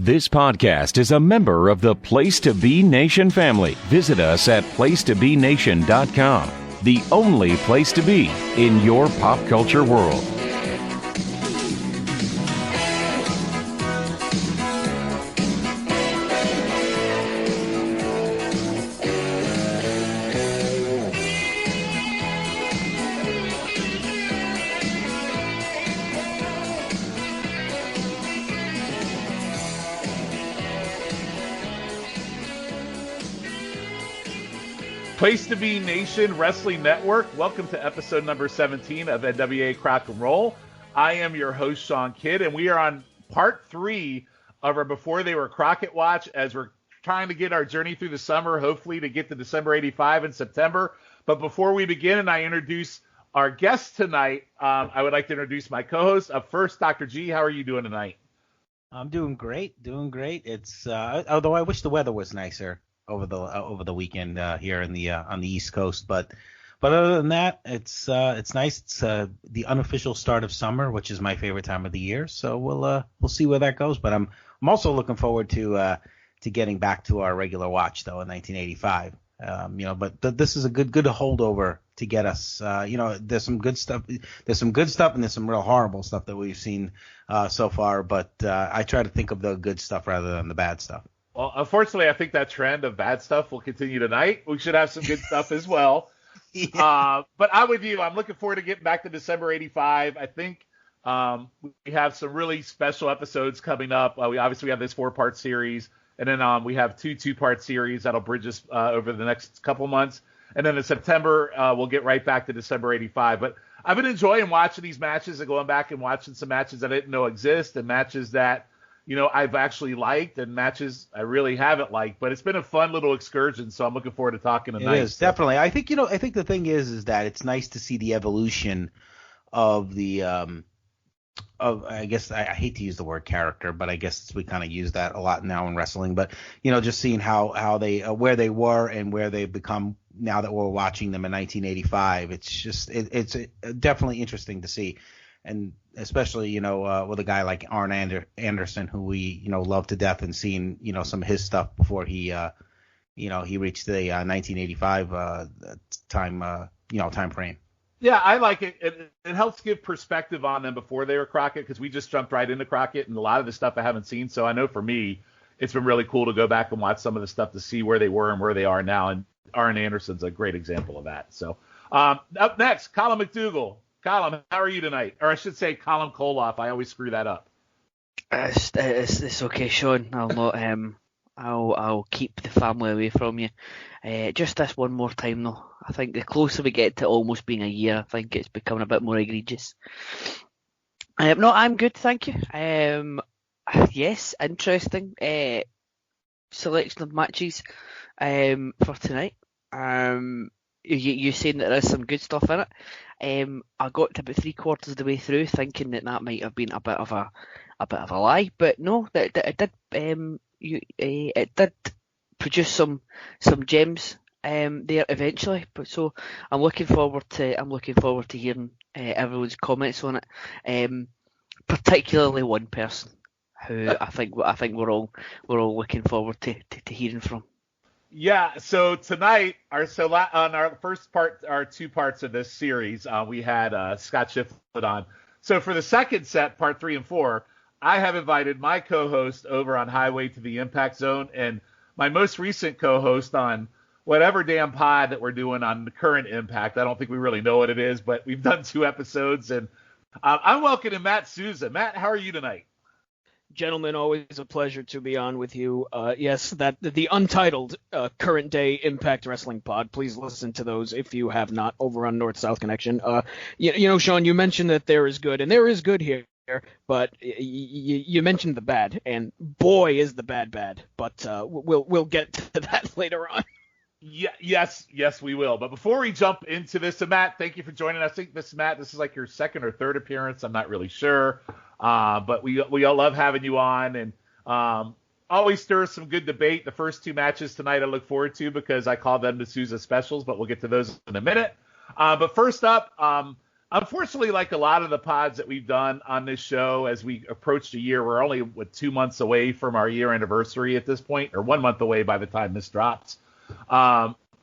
This podcast is a member of the Place to Be Nation family. Visit us at placetobenation.com, the only place to be in your pop culture world. Place to Be Nation Wrestling Network. Welcome to episode number 17 of NWA Crock And Roll. I am your host, Sean Kidd, and we are on part 3 of our Before They Were Crockett watch as we're trying to get our journey through the summer, hopefully to get to December 85 in September. But before we begin and I introduce our guest tonight, I would like to introduce my co-host. Up first, Dr. G, how are you doing tonight? I'm doing great. It's although I wish the weather was nicer over the weekend here in the on the East Coast, but other than that, it's nice. It's the unofficial start of summer, which is my favorite time of the year. So we'll see where that goes. But I'm also looking forward to getting back to our regular watch though in 1985. But this is a good holdover to get us. There's some good stuff. There's some good stuff and there's some real horrible stuff that we've seen so far. But I try to think of the good stuff rather than the bad stuff. Well, unfortunately, I think that trend of bad stuff will continue tonight. We should have some good stuff as well. Yeah. But I'm with you. I'm looking forward to getting back to December 85. I think we have some really special episodes coming up. We have this 4-part series, and then we have two-part series that'll bridge us over the next couple months. And then in September, we'll get right back to December 85. But I've been enjoying watching these matches and going back and watching some matches that I didn't know exist and matches that I've actually liked and matches I really haven't liked, but it's been a fun little excursion, so I'm looking forward to talking tonight. It is, definitely. I think the thing is that it's nice to see the evolution of the I guess I hate to use the word character, but I guess we kind of use that a lot now in wrestling, but just seeing how they where they were and where they've become now that we're watching them in 1985. It's just it's definitely interesting to see. And especially, with a guy like Arn Anderson, who we, love to death, and seeing, some of his stuff before he reached the 1985 time frame. Yeah, I like it. It helps give perspective on them before they were Crockett, because we just jumped right into Crockett, and a lot of the stuff I haven't seen. So I know for me, it's been really cool to go back and watch some of the stuff to see where they were and where they are now. And Arn Anderson's a great example of that. So up next, Colin McDougall. Colin, how are you tonight? Or I should say Colin Koloff. I always screw that up. It's okay, Sean. I'll not. I'll keep the family away from you. Just this one more time, though. I think the closer we get to almost being a year, I think it's becoming a bit more egregious. No, I'm good, thank you. Yes, interesting selection of matches for tonight. You're saying that there is some good stuff in it. I got to about 3/4 of the way through thinking that might have been a bit of a lie, but no, it did produce some gems there eventually. But so I'm looking forward to hearing everyone's comments on it. Particularly one person who I think we're all looking forward to hearing from. Yeah, so tonight, on our first part, our 2 parts of this series, we had Scott Shiflett on. So for the second set, part 3 and 4, I have invited my co-host over on Highway to the Impact Zone and my most recent co-host on whatever damn pod that we're doing on the current Impact. I don't think we really know what it is, but we've done 2 episodes, and I'm welcoming Matt Souza. Matt, how are you tonight? Gentlemen, always a pleasure to be on with you. Yes, that the untitled current day Impact Wrestling pod. Please listen to those if you have not, over on North South Connection. Sean, you mentioned that there is good, and there is good here, but you mentioned the bad, and boy is the bad. But we'll get to that later on. Yeah, yes, we will. But before we jump into this, so Matt, thank you for joining us. I think this is like your second or third appearance. I'm not really sure. But we all love having you on, and always stirs some good debate. The first 2 matches tonight I look forward to because I call them the Souza specials, but we'll get to those in a minute. But first up, Unfortunately, like a lot of the pods that we've done on this show, as we approach the year, we're only 2 months away from our year anniversary at this point, or 1 month away by the time this drops.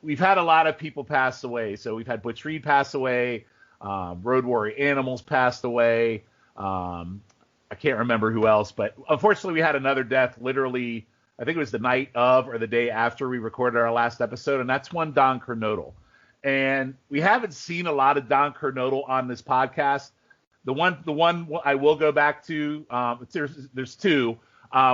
We've had a lot of people pass away. So we've had Butch Reed pass away, Road Warrior Animals passed away. I can't remember who else, but unfortunately we had another death literally, I think it was the night of or the day after we recorded our last episode, and that's one Don Kernodle. And we haven't seen a lot of Don Kernodle on this podcast. The one I will go back to, there's two.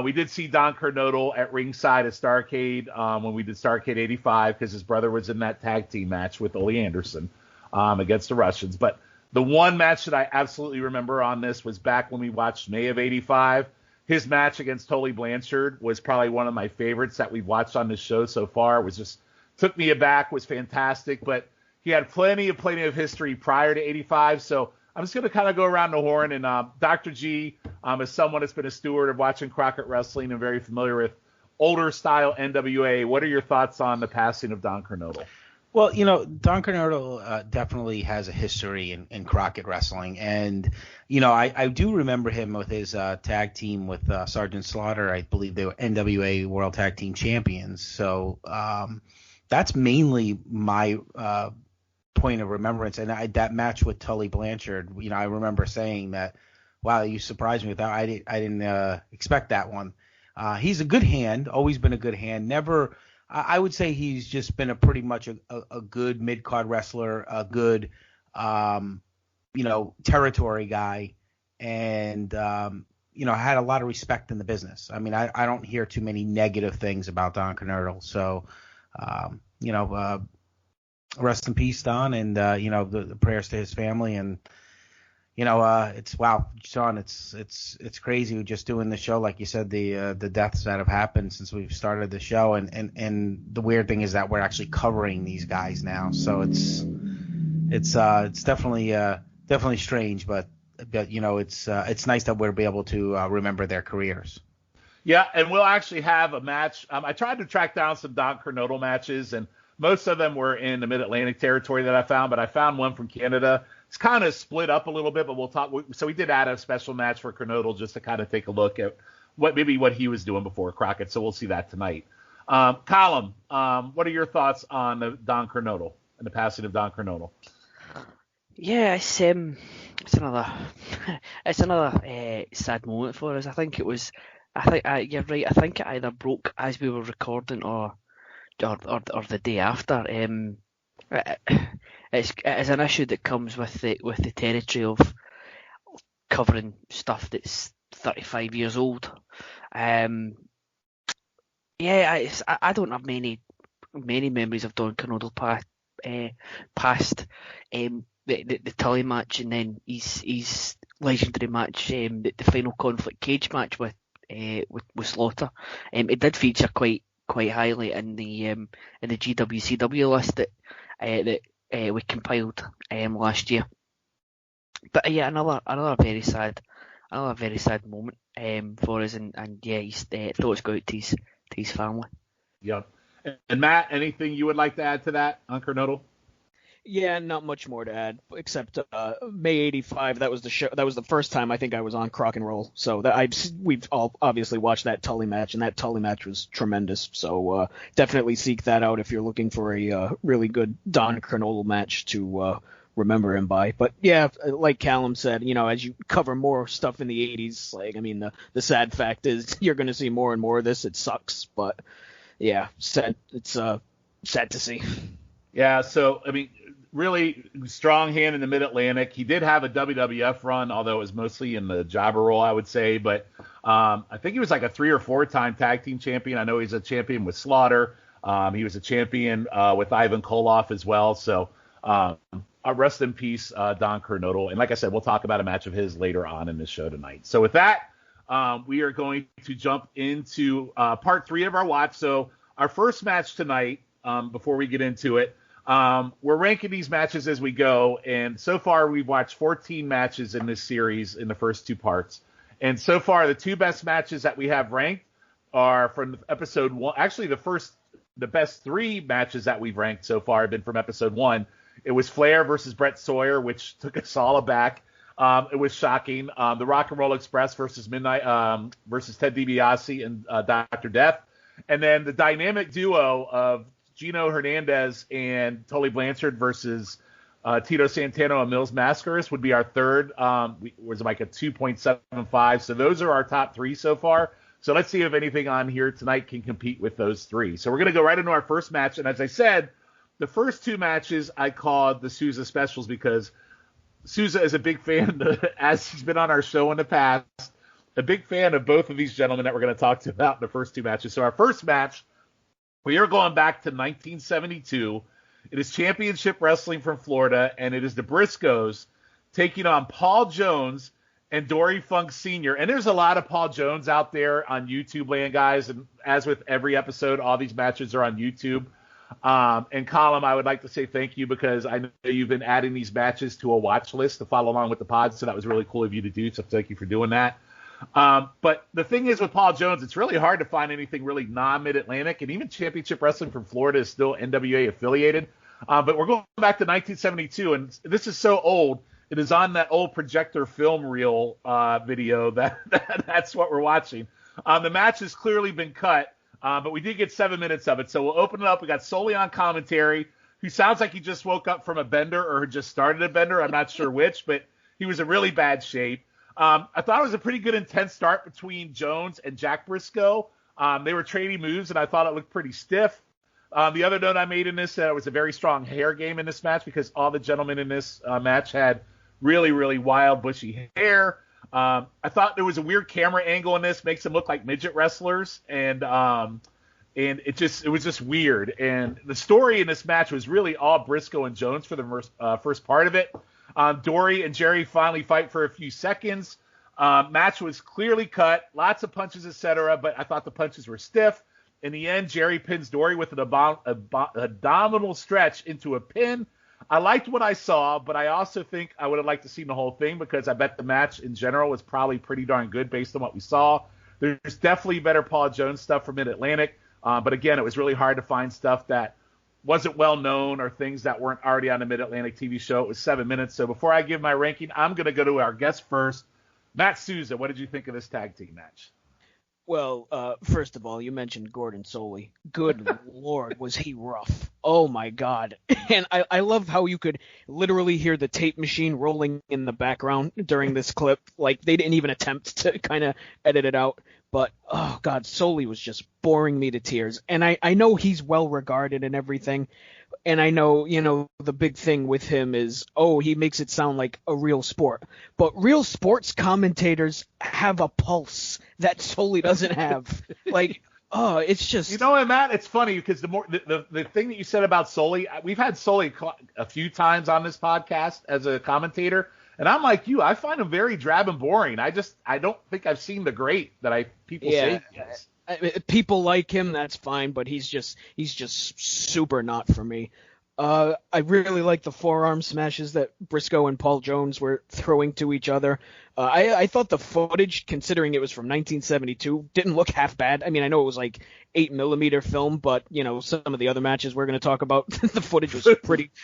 We did see Don Kernodle at ringside at Starrcade when we did Starrcade 85 because his brother was in that tag team match with Ole Anderson against the Russians. But the one match that I absolutely remember on this was back when we watched May of 85. His match against Tully Blanchard was probably one of my favorites that we've watched on this show so far. It was just took me aback, was fantastic, but he had plenty of history prior to 85. So I'm just going to kind of go around the horn. And Dr. G, as someone that's been a steward of watching Crockett Wrestling and very familiar with older style NWA, what are your thoughts on the passing of Don Kernodle? Well, Don Kernodle definitely has a history in Crockett Wrestling. And, I do remember him with his tag team with Sergeant Slaughter. I believe they were NWA World Tag Team Champions. So that's mainly my point of remembrance. And that match with Tully Blanchard, I remember saying that, wow, you surprised me with that. I didn't expect that one. He's a good hand, always been a good hand. Never, I would say he's just been pretty much a good mid-card wrestler, a good, territory guy, and, had a lot of respect in the business. I mean, I don't hear too many negative things about Don Kernodle. So, rest in peace, Don, and, the prayers to his family. And, it's wow, Sean, it's crazy just doing the show. Like you said, the deaths that have happened since we've started the show, and the weird thing is that we're actually covering these guys now. So it's definitely strange, but it's nice that we'll be able to remember their careers. Yeah, and we'll actually have a match. I tried to track down some Don Kernodle matches, and most of them were in the Mid-Atlantic territory that I found, but I found one from Canada. It's kind of split up a little bit, but we'll talk. So we did add a special match for Kernodle just to kind of take a look at what he was doing before Crockett. So we'll see that tonight. Colin, what are your thoughts on Don Kernodle and the passing of Don Kernodle? Yeah, it's another sad moment for us. I think you're right. I think it either broke as we were recording or the day after. It's an issue that comes with the territory of covering stuff that's 35 years old. I don't have many memories of Don Kernodle past the Tully match, and then his legendary match, the final conflict cage match with Slaughter. It did feature quite highly in the GWCW list that we compiled last year. But yeah, another very sad moment for us, and his thoughts go out to his family. Yeah. And Matt, anything you would like to add to that on Kernodle? Yeah, not much more to add, except May '85. That was the show. That was the first time I think I was on Crock and Roll. So we've all obviously watched that Tully match, and that Tully match was tremendous. So definitely seek that out if you're looking for a really good Don Kernodle match to remember him by. But yeah, like Callum said, as you cover more stuff in the '80s, the sad fact is you're going to see more and more of this. It sucks, but yeah, sad. It's sad to see. Yeah. So really strong hand in the Mid-Atlantic. He did have a WWF run, although it was mostly in the jobber role, I would say. But I think he was like a 3 or 4 time tag team champion. I know he's a champion with Slaughter. He was a champion with Ivan Koloff as well. So rest in peace, Don Kernodle. And like I said, we'll talk about a match of his later on in this show tonight. So with that, we are going to jump into part 3 of our watch. So our first match tonight, before we get into it, we're ranking these matches as we go, and so far we've watched 14 matches in this series in the first 2 parts. And so far, the 2 best matches that we have ranked are from episode 1. Actually, the best 3 matches that we've ranked so far have been from episode 1. It was Flair versus Brett Sawyer, which took us all aback. It was shocking. The Rock and Roll Express versus Midnight versus Ted DiBiase and Dr. Death. And then the dynamic duo of Gino Hernandez and Tully Blanchard versus Tito Santana and Mills Mascaris would be our third. Was like a 2.75. So those are our top three so far. So let's see if anything on here tonight can compete with those three. So we're going to go right into our first match. And as I said, the first two matches I called the Souza specials because Souza is a big fan, as he's been on our show in the past, a big fan of both of these gentlemen that we're going to talk about in the first two matches. So our first match, we are going back to 1972. It is championship wrestling from Florida, and it is the Briscoes taking on Paul Jones and Dory Funk Sr. And there's a lot of Paul Jones out there on YouTube land, guys. And as with every episode, all these matches are on YouTube. And Colin, I would like to say thank you because I know you've been adding these matches to a watch list to follow along with the pod. So that was really cool of you to do. So thank you for doing that. But the thing is with Paul Jones, it's really hard to find anything really non-Mid-Atlantic. And even Championship Wrestling from Florida is still NWA affiliated. But we're going back to 1972. And this is so old. It is on that old projector film reel video that's what we're watching. The match has clearly been cut, but we did get 7 minutes of it. So we'll open it up. We got Sully on commentary, who sounds like he just woke up from a bender or just started a bender. I'm not sure which, but he was in really bad shape. I thought it was a pretty good intense start between Jones and Jack Briscoe. They were trading moves, and I thought it looked pretty stiff. The other note I made in this, it was a very strong hair game in this match because all the gentlemen in this match had really, really wild, bushy hair. I thought there was a weird camera angle in this, makes them look like midget wrestlers, and it was just weird. And the story in this match was really all Briscoe and Jones for the first part of it. Dory and Jerry finally fight for a few seconds. Match was clearly cut, lots of punches, etc., but I thought the punches were stiff. In the end, Jerry pins Dory with an abdominal stretch into a pin. I liked what I saw, but I also think I would have liked to see the whole thing because I bet the match in general was probably pretty darn good based on what we saw. There's definitely better Paul Jones stuff from Mid-Atlantic, but again, it was really hard to find stuff that wasn't well known or things that weren't already on the Mid-Atlantic TV show. It was 7 minutes, so before I give my ranking, I'm going to go to our guest first. Matt Souza, what did you think of this tag team match? Well, first of all, you mentioned Gordon Soley. Good Lord, was he rough. Oh, my God. And I love how you could literally hear the tape machine rolling in the background during this clip. Like, they didn't even attempt to kind of edit it out. But, oh, God, Soley was just boring me to tears. And I know he's well-regarded and everything. And I know, the big thing with him is, he makes it sound like a real sport. But real sports commentators have a pulse that Soley doesn't have. It's just... You know what, Matt? It's funny because the thing that you said about Soley, we've had Soley a few times on this podcast as a commentator. And I'm like you, I find him very drab and boring. I don't think I've seen the great that people say he is. People like him, that's fine, but he's just super not for me. I really like the forearm smashes that Briscoe and Paul Jones were throwing to each other. I thought the footage, considering it was from 1972, didn't look half bad. I mean, I know it was like 8mm film, but some of the other matches we're going to talk about, the footage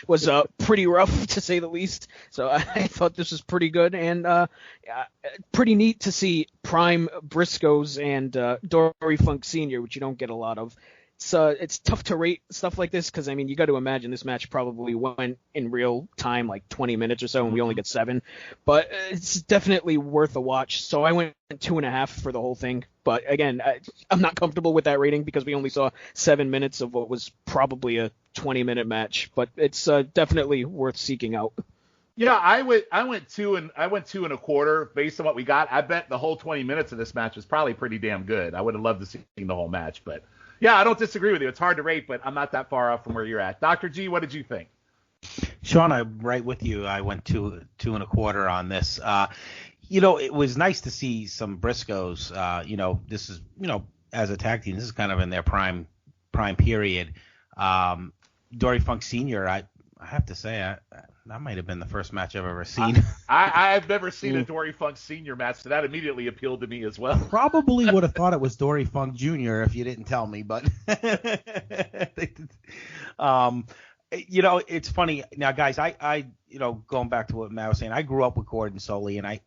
was pretty rough to say the least. So I thought this was pretty good and pretty neat to see prime Briscoes and Dory Funk Sr., which you don't get a lot of. It's tough to rate stuff like this because, you got to imagine this match probably went in real time, like 20 minutes or so, and we only get 7. But it's definitely worth a watch. So I went 2.5 for the whole thing. But again, I'm not comfortable with that rating because we only saw 7 minutes of what was probably a 20-minute match. But it's definitely worth seeking out. Yeah, I went 2 and 2.25 based on what we got. I bet the whole 20 minutes of this match was probably pretty damn good. I would have loved to see the whole match, but. Yeah, I don't disagree with you. It's hard to rate, but I'm not that far off from where you're at. Dr. G, what did you think? Sean, I'm right with you. I went 2.25 on this. It was nice to see some Briscoes. This is, as a tag team, this is kind of in their prime period. Dory Funk Sr., I have to say, that might have been the first match I've ever seen. I've never seen a Dory Funk Sr. match, so that immediately appealed to me as well. Probably would have thought it was Dory Funk Jr. if you didn't tell me, but You know, it's funny now, guys. I going back to what Matt was saying, I grew up with Gordon Soley, and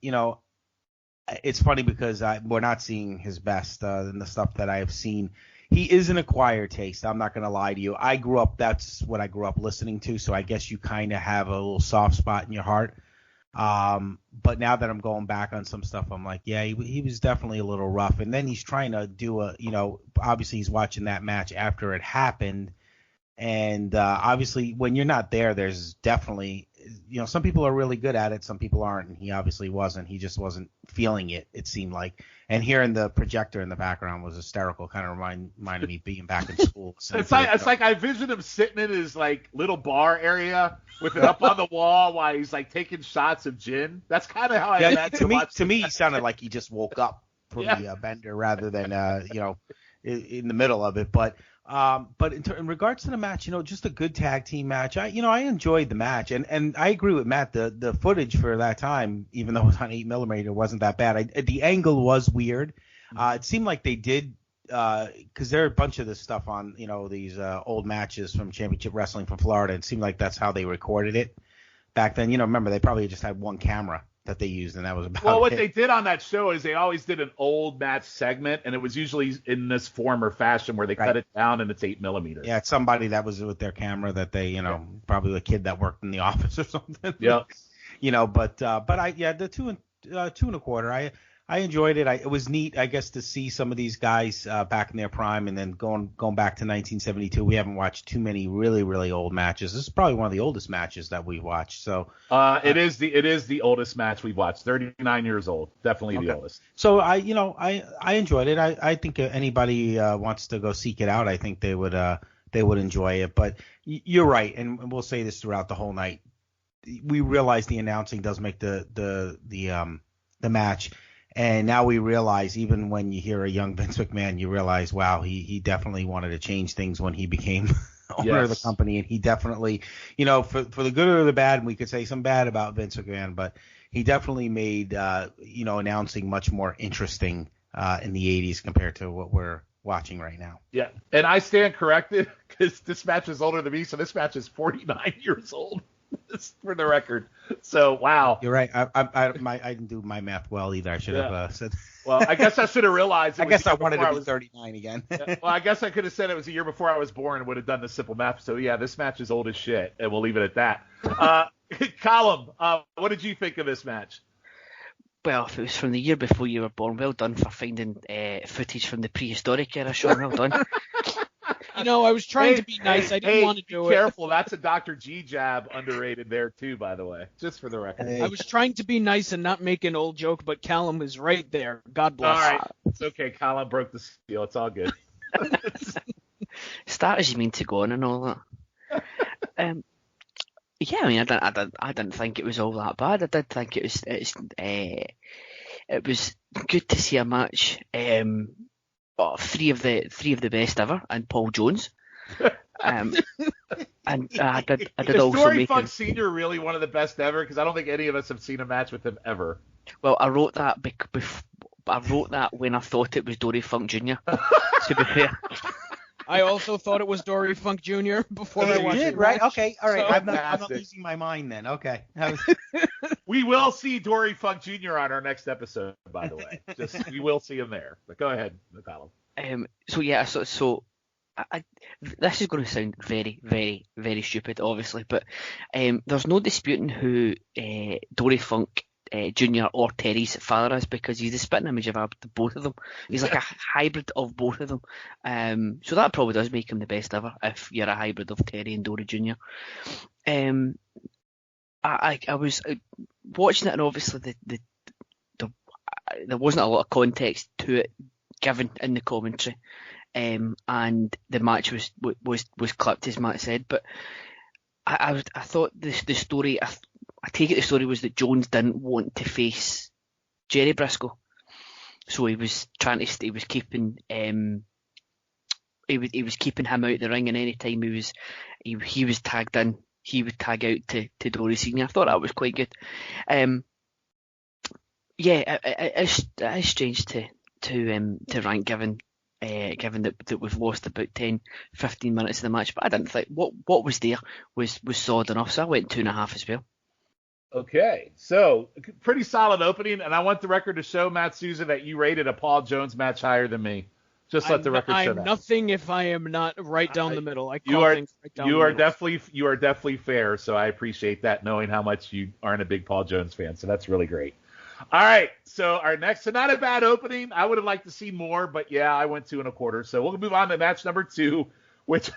it's funny because we're not seeing his best in the stuff that I have seen. He is an acquired taste. I'm not going to lie to you. That's what I grew up listening to, so I guess you kind of have a little soft spot in your heart. But now that I'm going back on some stuff, I'm like, yeah, he was definitely a little rough. And then he's trying to do obviously he's watching that match after it happened. And obviously when you're not there, there's definitely, some people are really good at it. Some people aren't. And he obviously wasn't. He just wasn't feeling it, it seemed like. And hearing the projector in the background was hysterical. Kind of reminded me being back in school. It's like I vision him sitting in his like little bar area with it up on the wall while he's like taking shots of gin. That's kind of how I imagine. To me, he sounded like he just woke up from the bender rather than in the middle of it. But in regards to the match, just a good tag team match. I enjoyed the match, and I agree with Matt. The footage for that time, even though it was on 8mm, wasn't that bad. The angle was weird. It seemed like they did, because there are a bunch of this stuff on, these old matches from Championship Wrestling from Florida. It seemed like that's how they recorded it back then. Remember, they probably just had one camera that they used, and that was about it. Well, what they did on that show is they always did an old match segment, and it was usually in this form or fashion where they cut it down and it's 8mm. Yeah, it's somebody that was with their camera that they, probably a kid that worked in the office or something. Yeah. But the 2.25. I enjoyed it. It was neat, I guess, to see some of these guys back in their prime, and then going back to 1972. We haven't watched too many really, really old matches. This is probably one of the oldest matches that we've watched. So it is the oldest match we've watched. 39 years old, definitely the oldest. So I enjoyed it. I think if anybody wants to go seek it out, I think they would enjoy it. But you're right, and we'll say this throughout the whole night. We realize the announcing does make the match. And now we realize, even when you hear a young Vince McMahon, you realize, wow, he definitely wanted to change things when he became owner of the company. And he definitely, for the good or the bad, and we could say some bad about Vince McMahon, but he definitely made, announcing much more interesting in the 80s compared to what we're watching right now. Yeah, and I stand corrected because this match is older than me, so this match is 49 years old. For the record. So, wow. You're right. I didn't do my math well either. I should have said. Well, I guess I should have realized. I guess I wanted to be 39 again. Well, I guess I could have said it was a year before I was born and would have done the simple math. So, yeah, this match is old as shit, and we'll leave it at that. Column, what did you think of this match? Well, if it was from the year before you were born, well done for finding footage from the prehistoric era, Sean. Well done. I was trying to be nice. I didn't want to do it. Be careful. That's a Dr. G jab underrated there, too, by the way. Just for the record. I was trying to be nice and not make an old joke, but Callum is right there. God bless. All right. It's okay. Callum broke the seal. It's all good. Start as you mean to go on and all that. Yeah, I mean, I didn't think it was all that bad. I did think it was good to see a match. Three of the best ever, and Paul Jones. And I did also Dory make Funk Sr. really one of the best ever? Because I don't think any of us have seen a match with him ever. Well, I wrote that when I thought it was Dory Funk Jr. To be fair. I also thought it was Dory Funk Jr. before I watched it. Right? Okay. All right. So, I'm not losing my mind then. Okay. We will see Dory Funk Jr. on our next episode, by the way. We will see him there. But go ahead, Colin. This is going to sound very, very, very stupid, obviously, but there's no disputing who Dory Funk Jr. or Terry's father is, because he's the spitting image of both of them. He's like a hybrid of both of them. So that probably does make him the best ever, if you're a hybrid of Terry and Dory Jr. I was watching it, and obviously there wasn't a lot of context to it given in the commentary, and the match was clipped, as Matt said. But I thought the story. I take it the story was that Jones didn't want to face Jerry Briscoe, so he was keeping he was keeping him out the ring, and any time he was tagged in, he would tag out to Dory Senior. I thought that was quite good. It's strange to rank given given that we've lost about 10, 15 minutes of the match. But I didn't think what was there was solid enough, so I went 2.5 as well. Okay, so pretty solid opening, and I want the record to show, Matt Souza, that you rated a Paul Jones match higher than me. Just let the record show I'm that. nothing if I am not right down the middle. I call you are things right down you the are middle. you are definitely fair, so I appreciate that, knowing how much you aren't a big Paul Jones fan. So that's really great. All right, so our next, so not a bad opening. I would have liked to see more, but yeah, I went 2.25. So we'll move on to match number 2, which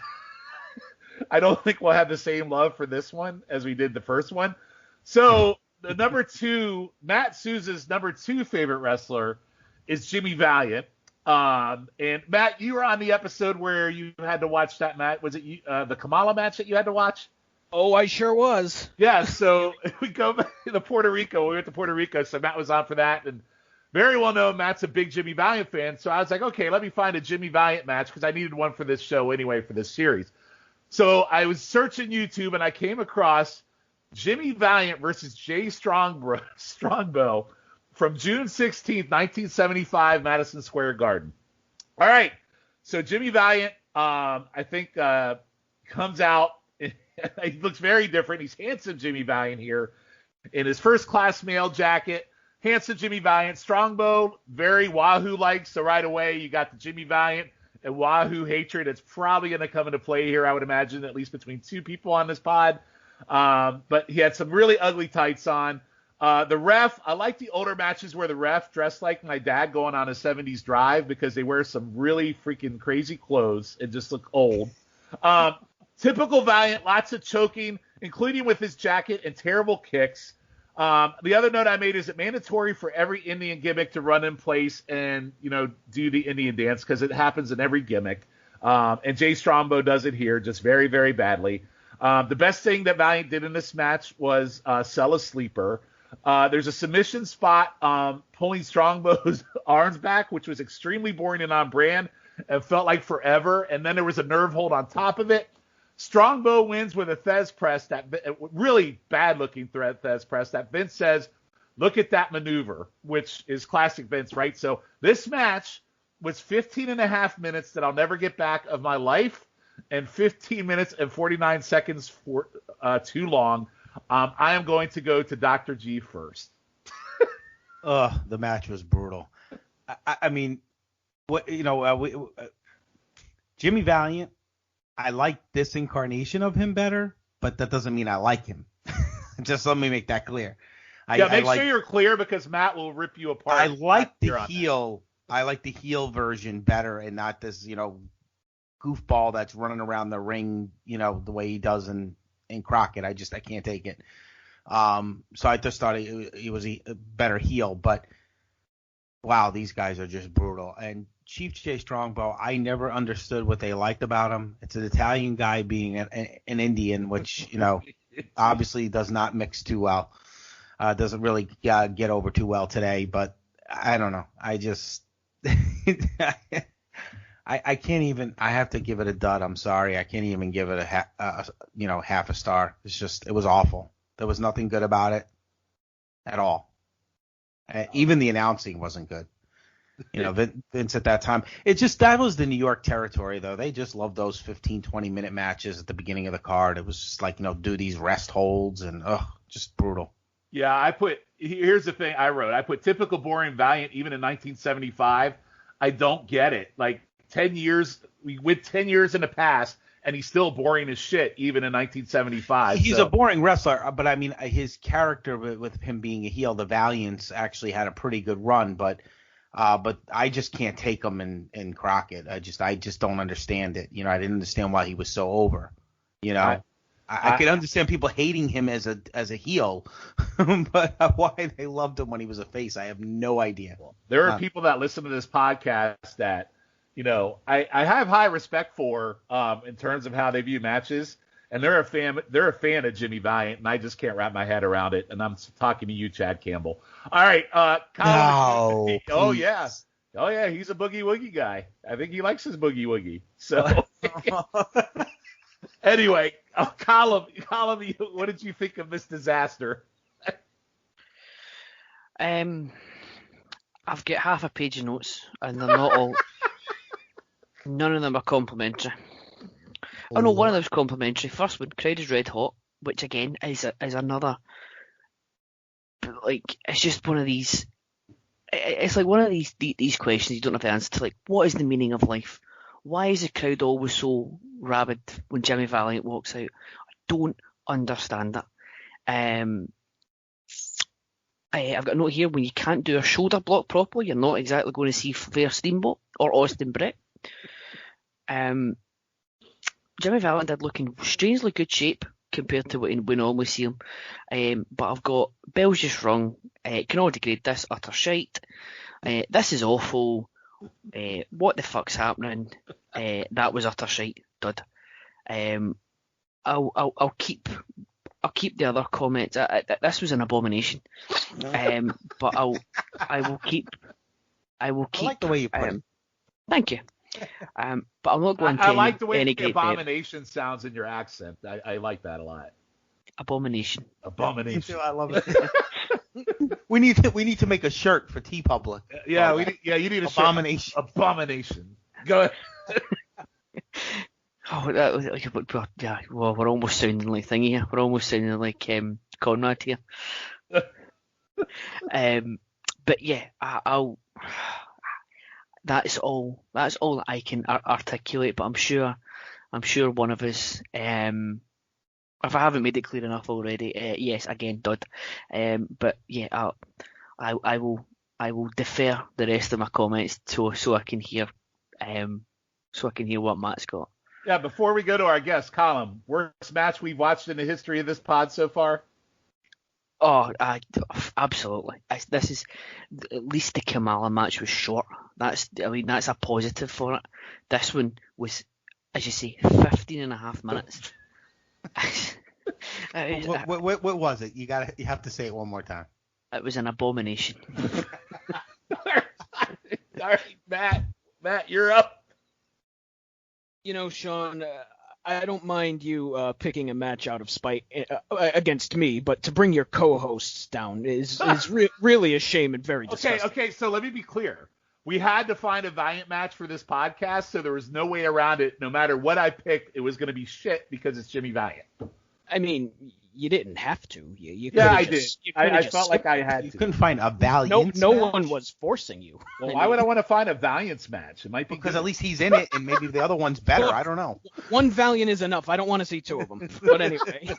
I don't think we'll have the same love for this one as we did the first one. So the number 2, Matt Souza's number 2 favorite wrestler is Jimmy Valiant. And Matt, you were on the episode where you had to watch that match. Was it the Kamala match that you had to watch? Oh, I sure was. Yeah, so we go back to Puerto Rico. We went to Puerto Rico, so Matt was on for that. And very well known, Matt's a big Jimmy Valiant fan. So I was like, okay, let me find a Jimmy Valiant match because I needed one for this show anyway, for this series. So I was searching YouTube, and I came across Jimmy Valiant versus Jay Strongbow from June 16th, 1975, Madison Square Garden. All right, so Jimmy Valiant, I think, comes out. He looks very different. He's handsome Jimmy Valiant here in his first class male jacket. Handsome Jimmy Valiant. Strongbow, very Wahoo-like. So right away you got the Jimmy Valiant and Wahoo hatred. It's probably going to come into play here, I would imagine, at least between two people on this pod. But he had some really ugly tights on. The ref, I like the older matches where the ref dressed like my dad going on a 70s drive because they wear some really freaking crazy clothes and just look old. Typical Valiant, lots of choking, including with his jacket, and terrible kicks. The other note I made is it mandatory for every Indian gimmick to run in place and, do the Indian dance because it happens in every gimmick. And Jay Strongbow does it here just very, very badly. The best thing that Valiant did in this match was sell a sleeper. There's a submission spot pulling Strongbow's arms back, which was extremely boring and on brand and felt like forever. And then there was a nerve hold on top of it. Strongbow wins with a Thez press, that really bad-looking Thez press that Vince says, look at that maneuver, which is classic Vince, right? So this match was 15 and a half minutes that I'll never get back of my life and 15 minutes and 49 seconds for too long. I am going to go to Dr. G first. The match was brutal. I mean, Jimmy Valiant, I like this incarnation of him better, but that doesn't mean I like him. Just let me make that clear. Make sure you're clear because Matt will rip you apart. I like the heel. I like the heel version better and not this, goofball that's running around the ring, the way he does in Crockett. I can't take it. So I just thought he was a better heel, but wow, these guys are just brutal. And Chief Jay Strongbow, I never understood what they liked about him. It's an Italian guy being an Indian, which, obviously does not mix too well. Doesn't really get over too well today, but I don't know. I just I can't even. I have to give it a dud. I'm sorry. I can't even give it half a star. It was awful. There was nothing good about it at all. Even the announcing wasn't good. Vince at that time. That was the New York territory, though. They just loved those 15, 20-minute matches at the beginning of the card. It was just like, do these rest holds and, just brutal. Yeah, here's the thing I wrote. I put typical boring Valiant even in 1975. I don't get it. Like 10 years, we went 10 years in the past, and he's still boring as shit even in 1975. He's a boring wrestler, but I mean, his character with him being a heel, the Valiants actually had a pretty good run, but I just can't take him in Crockett. I just don't understand it. I didn't understand why he was so over. I could understand people hating him as a heel, but why they loved him when he was a face, I have no idea. There are people that listen to this podcast that, I have high respect for in terms of how they view matches, and they're a fan of Jimmy Valiant, and I just can't wrap my head around it. And I'm talking to you, Chad Campbell. All right, Kyle. No, oh yeah, he's a boogie woogie guy. I think he likes his boogie woogie. So anyway, Colin, what did you think of this disaster? I've got half a page of notes, and they're not all. None of them are complimentary. Oh no, one of them's complimentary. First one, Crowd is Red Hot, which again is another. Like, it's just one of these. It's like one of these questions you don't have the answer to. Like, what is the meaning of life? Why is the crowd always so rabid when Jimmy Valiant walks out? I don't understand that. I've got a note here: when you can't do a shoulder block properly, you're not exactly going to see Flair Steamboat or Austin Brett. Jimmy Valiant did look in strangely good shape compared to what we normally see him. But I've got Bell's just wrong. Can all degrade this utter shite. This is awful. What the fuck's happening? That was utter shite, dud. I'll keep the other comments. This was an abomination. But I will keep. I like the way you put it. Thank you. But I'm not going to. I like the way any the abomination sounds in your accent. I like that a lot. Abomination. Abomination. I love it. we need to make a shirt for T Public. Yeah, you need a abomination. Shirt. Abomination. Go ahead. Oh, that was like, yeah. Well, we're almost sounding like thingy here. We're almost sounding like Conrad here. But yeah, I'll. That's all that I can articulate. But I'm sure one of us. If I haven't made it clear enough already, yes, again, dud. But yeah, I will defer the rest of my comments so I can hear what Matt's got. Yeah, before we go to our guest column, worst match we've watched in the history of this pod so far? Oh, absolutely. This is, at least the Kamala match was short. That's a positive for it. This one was, as you say, 15 and a half minutes. What was it? You have to say it one more time. It was an abomination. All right, Matt, you're up. You know, Sean, I don't mind you picking a match out of spite against me, but to bring your co-hosts down is really a shame and very disgusting. Okay, so let me be clear. We had to find a Valiant match for this podcast, so there was no way around it. No matter what I picked, it was going to be shit because it's Jimmy Valiant. I mean, you didn't have to. I did. I felt like I had to. You couldn't find a Valiant No match? one was forcing you. Well, why would I want to find a Valiant's match? It might be because good. at least he's in it, and maybe the other one's better. Well, I don't know. One Valiant is enough. I don't want to see two of them. But anyway.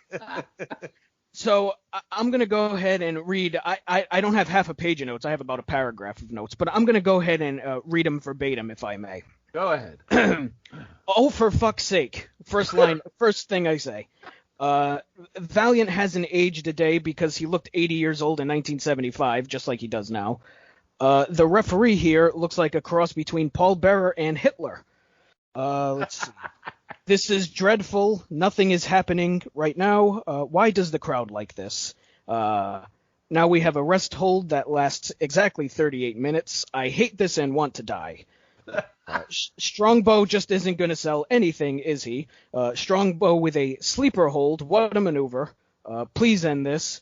So I'm going to go ahead and read. I don't have half a page of notes. I have about a paragraph of notes. But I'm going to go ahead and read them verbatim, if I may. Go ahead. Oh, for fuck's sake. First thing I say. Valiant hasn't aged a day because he looked 80 years old in 1975, just like he does now. The referee here looks like a cross between Paul Bearer and Hitler. Let's see. This is dreadful. Nothing is happening right now. Why does the crowd like this? Now we have a rest hold that lasts exactly 38 minutes. I hate this and want to die. Strongbow just isn't going to sell anything, is he? Strongbow with a sleeper hold. What a maneuver. Please end this.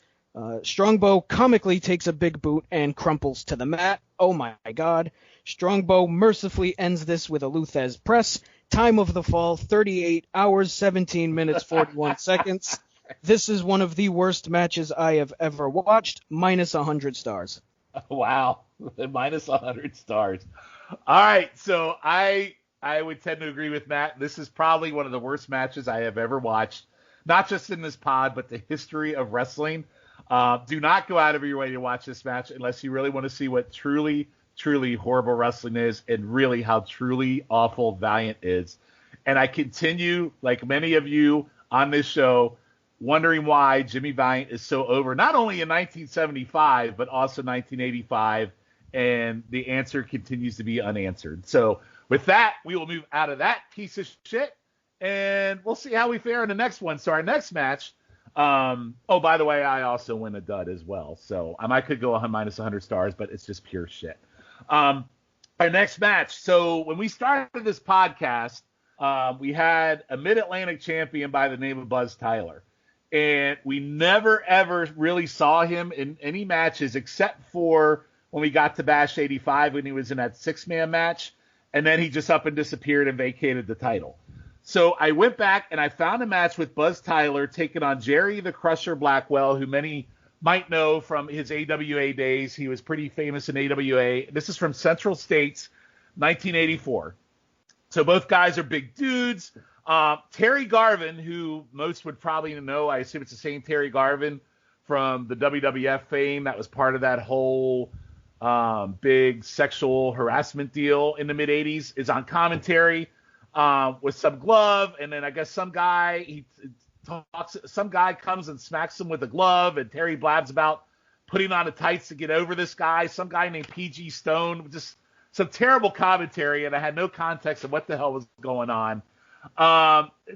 Strongbow comically takes a big boot and crumples to the mat. Oh my god. Strongbow mercifully ends this with a Luthez press. Time of the fall, 38 hours, 17 minutes, 41 seconds. This is one of the worst matches I have ever watched. Minus 100 stars. Wow. Minus 100 stars. All right. So I would tend to agree with Matt. This is probably one of the worst matches I have ever watched. Not just in this pod, but the history of wrestling. Do not go out of your way to watch this match unless you really want to see what truly horrible wrestling is and really how truly awful Valiant is. And I continue, like many of you on this show, wondering why Jimmy Valiant is so over, not only in 1975, but also 1985. And the answer continues to be unanswered. So with that, we will move out of that piece of shit and we'll see how we fare in the next one. So our next match, oh, by the way, I also win a dud as well. So I could go on minus 100 stars, but it's just pure shit. Our next match. So when we started this podcast, we had a Mid-Atlantic champion by the name of Buzz Tyler. And we never, ever really saw him in any matches except for when we got to Bash 85 when he was in that 6-man match. and then he just up and disappeared and vacated the title. So I went back and I found a match with Buzz Tyler taking on Jerry the Crusher Blackwell, who many might know from his AWA days. He was pretty famous in AWA. This is from Central States, 1984. So both guys are big dudes. Terry Garvin, who most would probably know, I assume it's the same Terry Garvin from the WWF fame that was part of that whole big sexual harassment deal in the mid-'80s, is on commentary with some glove, and then I guess some guy comes and smacks him with a glove, and Terry blabs about putting on the tights to get over this guy. Some guy named PG Stone, just some terrible commentary, and I had no context of what the hell was going on.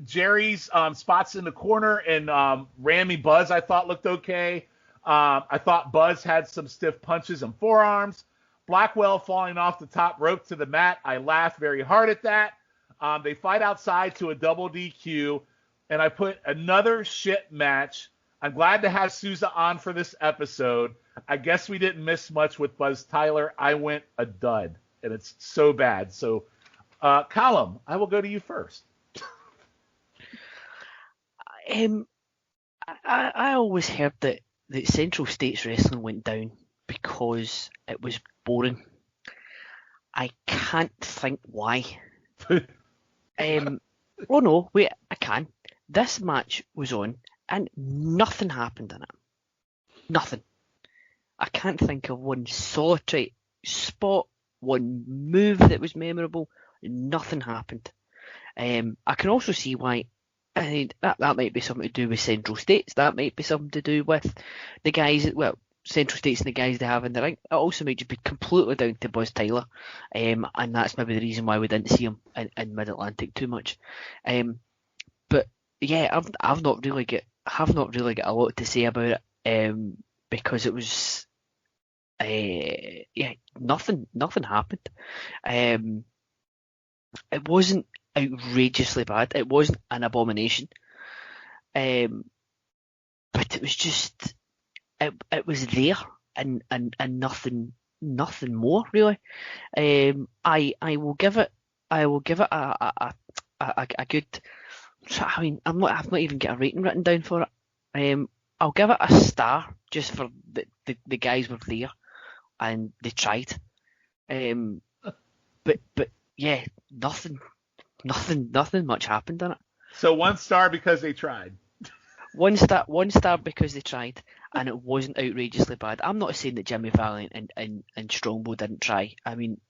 Jerry's spots in the corner and ran me Buzz, I thought looked okay. I thought Buzz had some stiff punches and forearms. Blackwell falling off the top rope to the mat. I laughed very hard at that. They fight outside to a double DQ, and I put another shit match. I'm glad to have Souza on for this episode. I guess we didn't miss much with Buzz Tyler. I went a dud, and it's so bad. So, Callum, I will go to you first. I always heard that Central States Wrestling went down because it was boring. I can't think why. Oh no, wait, I can. This match was on and nothing happened in it. Nothing. I can't think of one solitary spot, one move that was memorable. Nothing happened. I can also see why. I think that might be something to do with Central States. That might be something to do with the guys, Central States and the guys they have in the ring. It also might just be completely down to Buzz Tyler, and that's maybe the reason why we didn't see him in Mid-Atlantic too much. But yeah, I've not really got a lot to say about it, because it was nothing happened. It wasn't outrageously bad. It wasn't an abomination, but it was just it was there and nothing more really. I will give it a good. I mean, I've not even got a rating written down for it. I'll give it a star just for the guys were there and they tried. But yeah, nothing much happened in it. So 1 star because they tried. One star because they tried, and it wasn't outrageously bad. I'm not saying that Jimmy Valiant and Strongbow didn't try. I mean,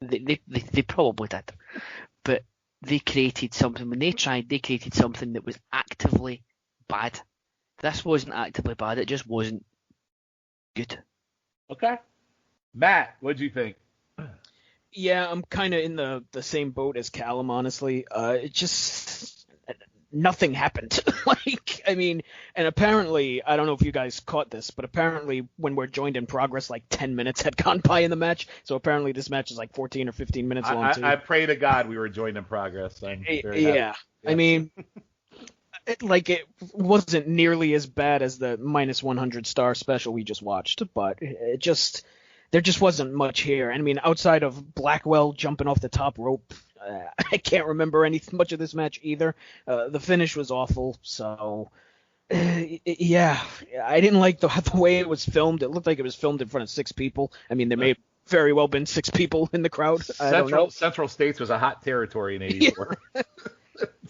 they probably did, but they created something. When they tried, they created something that was actively bad. This wasn't actively bad. It just wasn't good. Okay. Matt, what do you think? Yeah, I'm kind of in the same boat as Callum, honestly. It just nothing happened. I mean, and apparently, I don't know if you guys caught this, but apparently when we're joined in progress, like 10 minutes had gone by in the match. So apparently this match is like 14 or 15 minutes long too. I pray to God we were joined in progress. Yeah. I mean, it wasn't nearly as bad as the minus 100 star special we just watched, but there just wasn't much here. I mean, outside of Blackwell jumping off the top rope, I can't remember much of this match either. The finish was awful, so yeah, I didn't like the way it was filmed. It looked like it was filmed in front of 6 people. I mean, there may have very well been 6 people in the crowd. I don't know. Central States was a hot territory in '84. Yeah.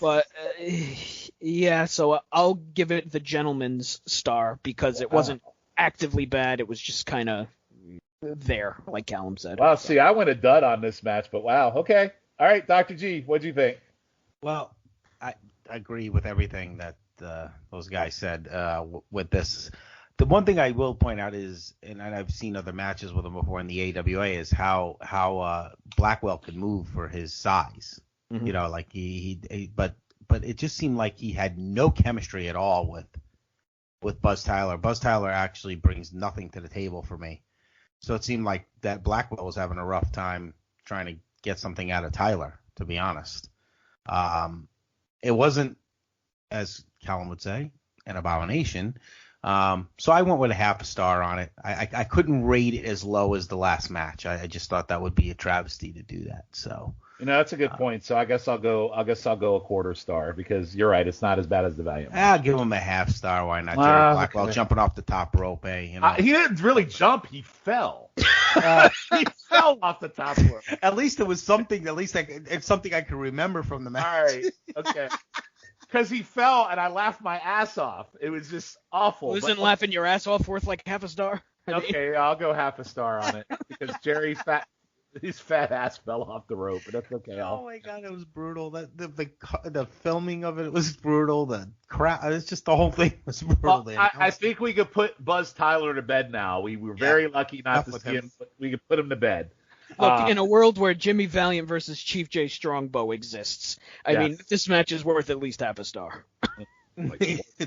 But yeah, so I'll give it the gentleman's star because it wasn't actively bad. It was just kind of there, like Callum said. Wow, see, I went a dud on this match, but wow, okay. All right, Dr. G, what do you think? Well, I agree with everything that those guys said with this. The one thing I will point out is, and I've seen other matches with him before in the AWA, is how Blackwell could move for his size. Mm-hmm. You know, like but it just seemed like he had no chemistry at all with Buzz Tyler. Buzz Tyler actually brings nothing to the table for me. So it seemed like that Blackwell was having a rough time trying to get something out of Tyler, to be honest. It wasn't, as Callum would say, an abomination, So I went with a half a star on it. I couldn't rate it as low as the last match. I just thought that would be a travesty to do that. So That's a good point. So I guess I'll go a quarter star because you're right. It's not as bad as the Valiant. I'll give him a half star. Why not? Jerry Blackwell jumping off the top rope, He didn't really jump. He fell. He fell off the top rope. At least it was something. At least it's something I can remember from the match. All right. Okay. Because he fell and I laughed my ass off. It was just awful. Wasn't laughing your ass off worth like half a star? Okay, I'll go half a star on it because his fat ass fell off the rope, but that's okay. Oh my God, it was brutal. The filming of it was brutal. The crowd, it's just the whole thing was brutal. Well, I think we could put Buzz Tyler to bed now. We were very lucky not to see him, but we could put him to bed. Look, in a world where Jimmy Valiant versus Chief J Strongbow exists, I mean, this match is worth at least half a star.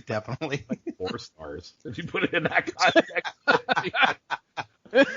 Definitely. 4 stars if you put it in that context.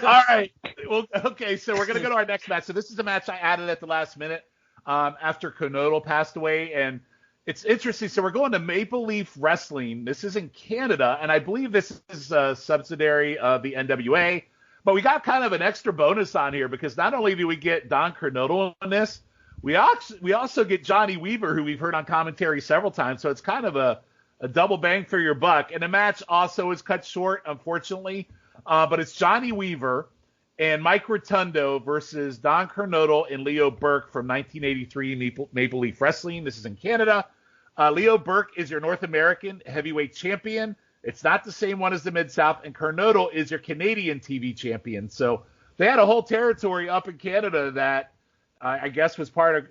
All right. Well, okay, so we're going to go to our next match. So this is a match I added at the last minute after Konodal passed away, and it's interesting. So we're going to Maple Leaf Wrestling. This is in Canada, and I believe this is a subsidiary of the NWA. But we got kind of an extra bonus on here because not only do we get Don Konodal on this, we also get Johnny Weaver, who we've heard on commentary several times. So it's kind of a double bang for your buck. And the match also is cut short, unfortunately. But it's Johnny Weaver and Mike Rotundo versus Don Konodal and Leo Burke from 1983 Maple Leaf Wrestling. This is in Canada. Leo Burke is your North American heavyweight champion. It's not the same one as the Mid-South, and Konodal is your Canadian TV champion. So they had a whole territory up in Canada that I guess was linked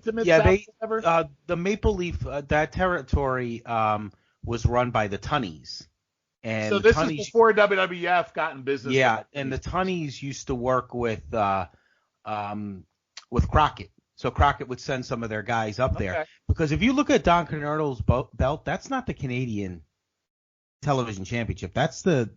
to Mid-South. Yeah, the Maple Leaf, that territory was run by the Tunnies. And so this is before WWF got in business. Yeah, and the Tunnies used to work with Crockett. So Crockett would send some of their guys up there. Because if you look at Don Konodal's belt, that's not the Canadian Television Championship. That's the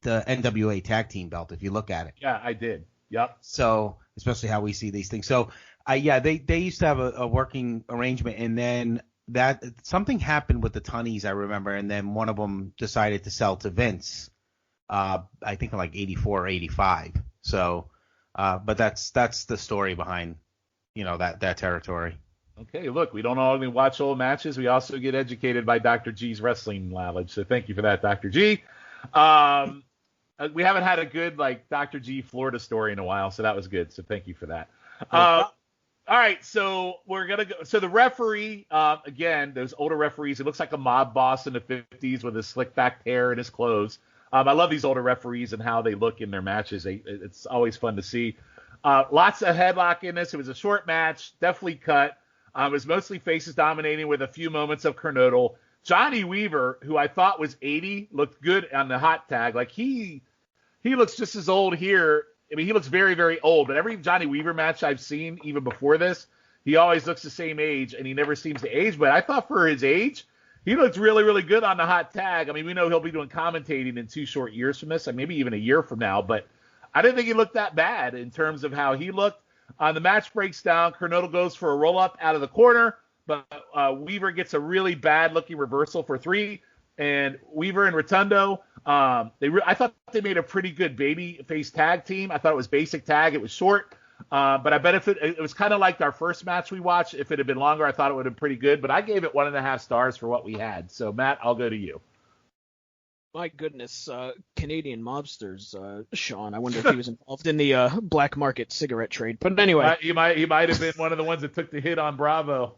NWA Tag Team belt, if you look at it. Yeah, I did. Yep. So, especially how we see these things. So, they used to have a working arrangement, and then that something happened with the Tunnies, I remember, and then one of them decided to sell to Vince, I think in like 84 or 85. So, but that's the story behind that territory. Okay, look, we don't only watch old matches, we also get educated by Dr. G's wrestling knowledge. So thank you for that, Dr. G. We haven't had a good Dr. G Florida story in a while, so that was good. So thank you for that. All right, so we're gonna go. So the referee, again, those older referees, it looks like a mob boss in the 50s with his slick back hair and his clothes. I love these older referees and how they look in their matches. It's always fun to see. Lots of headlock in this. It was a short match, definitely cut. It was mostly faces dominating with a few moments of Konodal. Johnny Weaver, who I thought was 80, looked good on the hot tag. He looks just as old here. I mean, he looks very, very old. But every Johnny Weaver match I've seen, even before this, he always looks the same age, and he never seems to age. But I thought for his age, he looked really, really good on the hot tag. I mean, we know he'll be doing commentating in 2 short years from this, and maybe even a year from now. But I didn't think he looked that bad in terms of how he looked. The match breaks down. Konodal goes for a roll-up out of the corner, but Weaver gets a really bad-looking reversal for 3. And Weaver and Rotundo, I thought they made a pretty good baby face tag team. I thought it was basic tag. It was short. But I bet if it was kind of like our first match we watched. If it had been longer, I thought it would have been pretty good. But I gave it 1.5 stars for what we had. So, Matt, I'll go to you. My goodness, Canadian mobsters, Sean. I wonder if he was involved in the black market cigarette trade. But anyway. He might have been one of the ones that took the hit on Bravo.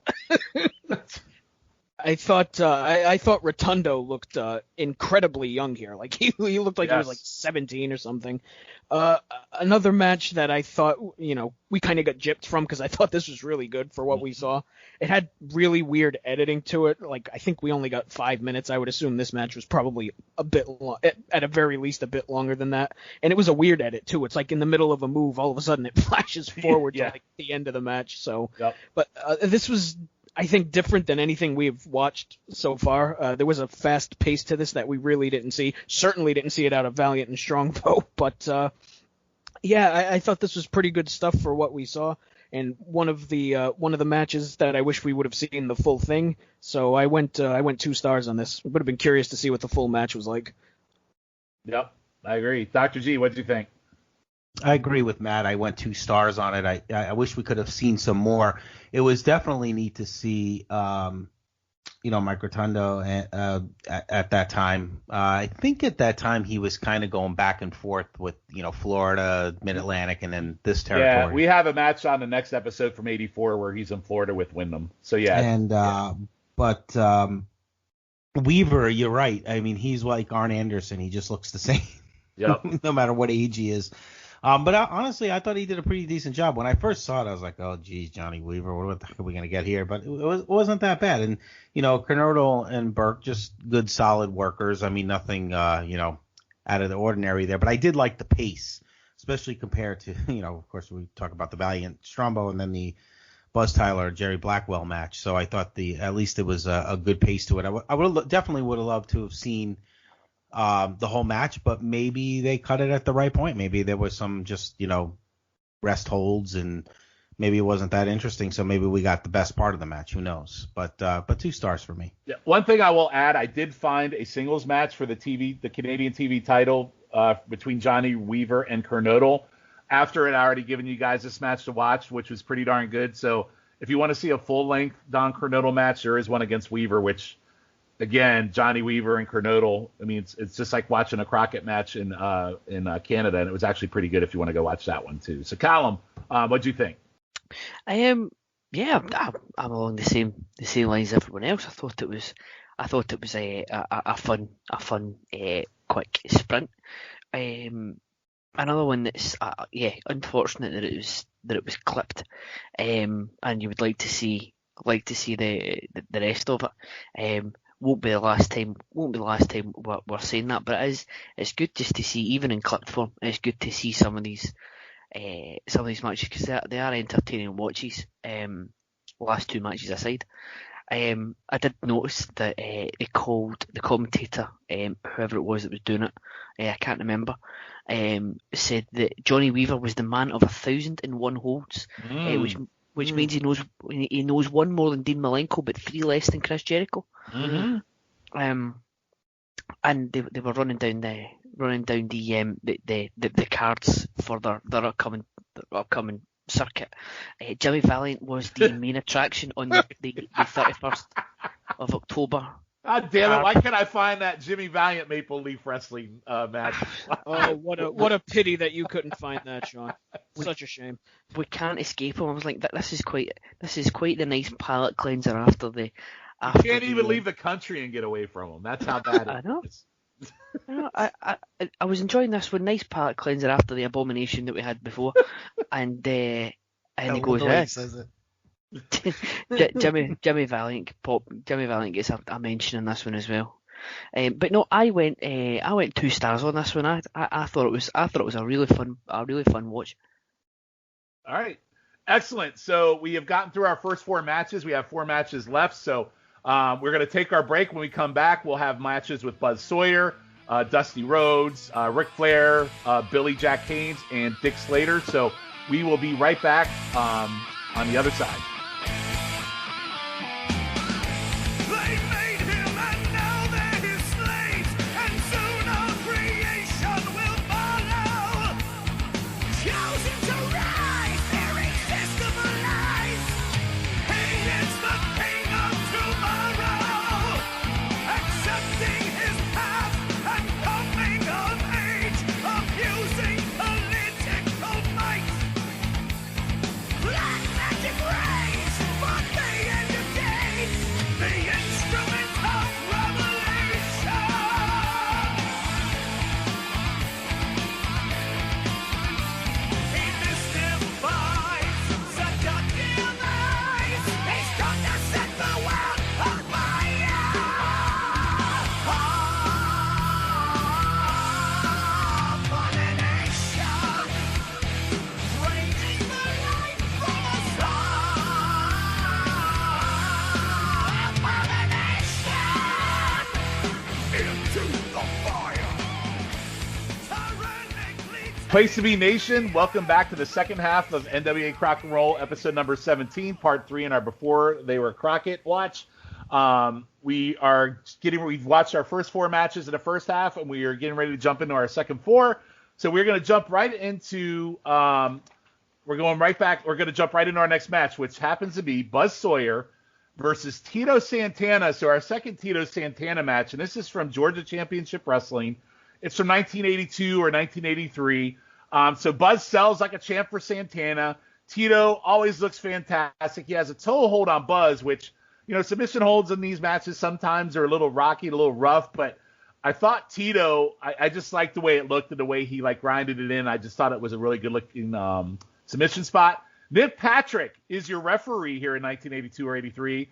I thought Rotundo looked incredibly young here. He looked like he was 17 or something. Another match that I thought, we kind of got gypped from because I thought this was really good for what we saw. It had really weird editing to it. I think we only got 5 minutes. I would assume this match was probably a bit long, at a very least a bit longer than that. And it was a weird edit too. It's in the middle of a move, all of a sudden it flashes forward to the end of the match. So, but this was, I think, different than anything we've watched so far. There was a fast pace to this that we really didn't see. Certainly didn't see it out of Valiant and Strongbow. But, I thought this was pretty good stuff for what we saw. and one of the matches that I wish we would have seen the full thing. So I went 2 stars on this. Would have been curious to see what the full match was like. Yep, I agree. Dr. G, what did you think? I agree with Matt. I went 2 stars on it. I wish we could have seen some more. It was definitely neat to see, Mike Rotundo at that time. I think at that time he was kind of going back and forth with, Florida, Mid-Atlantic, and then this territory. Yeah, we have a match on the next episode from '84 where he's in Florida with Wyndham. So, yeah. And But Weaver, you're right. I mean, he's like Arn Anderson. He just looks the same. Yep. No matter what age he is. But honestly, I thought he did a pretty decent job. When I first saw it, I was like, oh, geez, Johnny Weaver, what the heck are we going to get here? But it wasn't that bad. And, Kernodle and Burke, just good, solid workers. I mean, nothing, out of the ordinary there. But I did like the pace, especially compared to, of course, we talk about the Valiant Strongbow and then the Buzz Tyler, Jerry Blackwell match. So I thought at least it was a good pace to it. I definitely would have loved to have seen the whole match, but maybe they cut it at the right point. Maybe there was some just, rest holds and maybe it wasn't that interesting. So maybe we got the best part of the match. Who knows? But 2 stars for me. Yeah. One thing I will add, I did find a singles match for the Canadian TV title between Johnny Weaver and Kernodle after it already given you guys this match to watch, which was pretty darn good. So if you want to see a full length Don Kernodle match, there is one against Weaver, which again, Johnny Weaver and Kernodle, I mean, it's just like watching a Crockett match in Canada, and it was actually pretty good if you want to go watch that one too. So, Callum, what'd you think? I'm along the same lines as everyone else. I thought it was a fun quick sprint. Another one that's unfortunate that it was clipped, and you would like to see the rest of it. Won't be the last time we're saying that, but it's good just to see, even in clipped form, it's good to see some of these matches because they are entertaining watches. Last 2 matches aside, I did notice that they called the commentator, whoever it was that was doing it, I can't remember, said that Johnny Weaver was the man of 1,001 holds, which means he knows 1 more than Dean Malenko, but 3 less than Chris Jericho. Mm-hmm. And they were running down the cards for their upcoming circuit. Jimmy Valiant was the main attraction on the 31st of October. God damn it! Why can't I find that Jimmy Valiant Maple Leaf Wrestling match? Oh, what a pity that you couldn't find that, Sean. Such a shame. We can't escape him. I was like, this is quite the nice palate cleanser after the. You can't even leave the country and get away from him. That's how bad it is. I was enjoying this one, nice palate cleanser after the abomination that we had before, and he goes, Jimmy Valiant gets a mention in this one as well. But no, I went 2 stars on this one. I thought it was a really fun watch. All right, excellent. So we have gotten through our first 4 matches. We have 4 matches left. So we're going to take our break. When we come back, we'll have matches with Buzz Sawyer, Dusty Rhodes, Ric Flair, Billy Jack Haynes, and Dick Slater. So we will be right back on the other side. Black magic rain! Place to Be Nation, welcome back to the second half of NWA Crock and Roll, episode number 17, part 3 in our Before They Were Crockett watch. We've watched our first 4 matches in the first half, and we are getting ready to jump into our second 4. So we're going to jump right into, we're going to jump right into our next match, which happens to be Buzz Sawyer versus Tito Santana. So our second Tito Santana match, and this is from Georgia Championship Wrestling. It's from 1982 or 1983. So Buzz sells like a champ for Santana. Tito always looks fantastic. He has a toe hold on Buzz, which, submission holds in these matches sometimes are a little rocky, a little rough. But I thought Tito, I just liked the way it looked and the way he grinded it in. I just thought it was a really good looking submission spot. Nick Patrick is your referee here in 1982 or 83.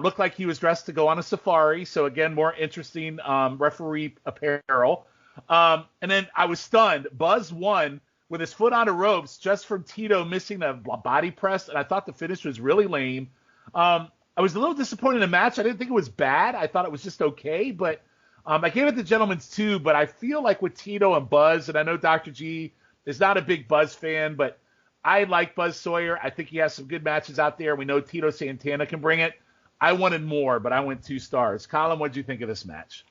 Looked like he was dressed to go on a safari. So again, more interesting referee apparel. And then I was stunned. Buzz won with his foot on the ropes just from Tito missing a body press, and I thought the finish was really lame. I was a little disappointed in the match. I didn't think it was bad. I thought it was just okay, but I gave it the gentleman's too. But I feel like with Tito and Buzz, and I know Dr. G is not a big Buzz fan, but I like Buzz Sawyer. I think he has some good matches out there. We know Tito Santana can bring it. I wanted more, but I went 2 stars. Colin, what did you think of this match?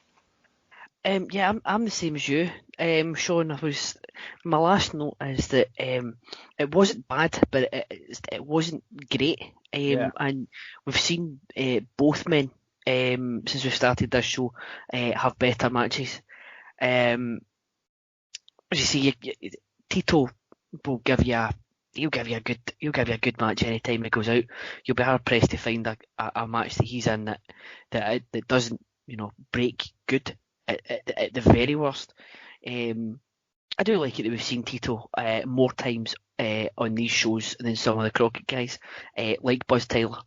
Yeah, I'm the same as you, Sean. My last note is that it wasn't bad, but it wasn't great. And we've seen both men since we started this show have better matches. As you see, Tito will give you a good match anytime he goes out. You'll be hard pressed to find a match that he's in that doesn't break good. At the very worst. I do like it that we've seen Tito more times on these shows than some of the Crockett guys, like Buzz Taylor,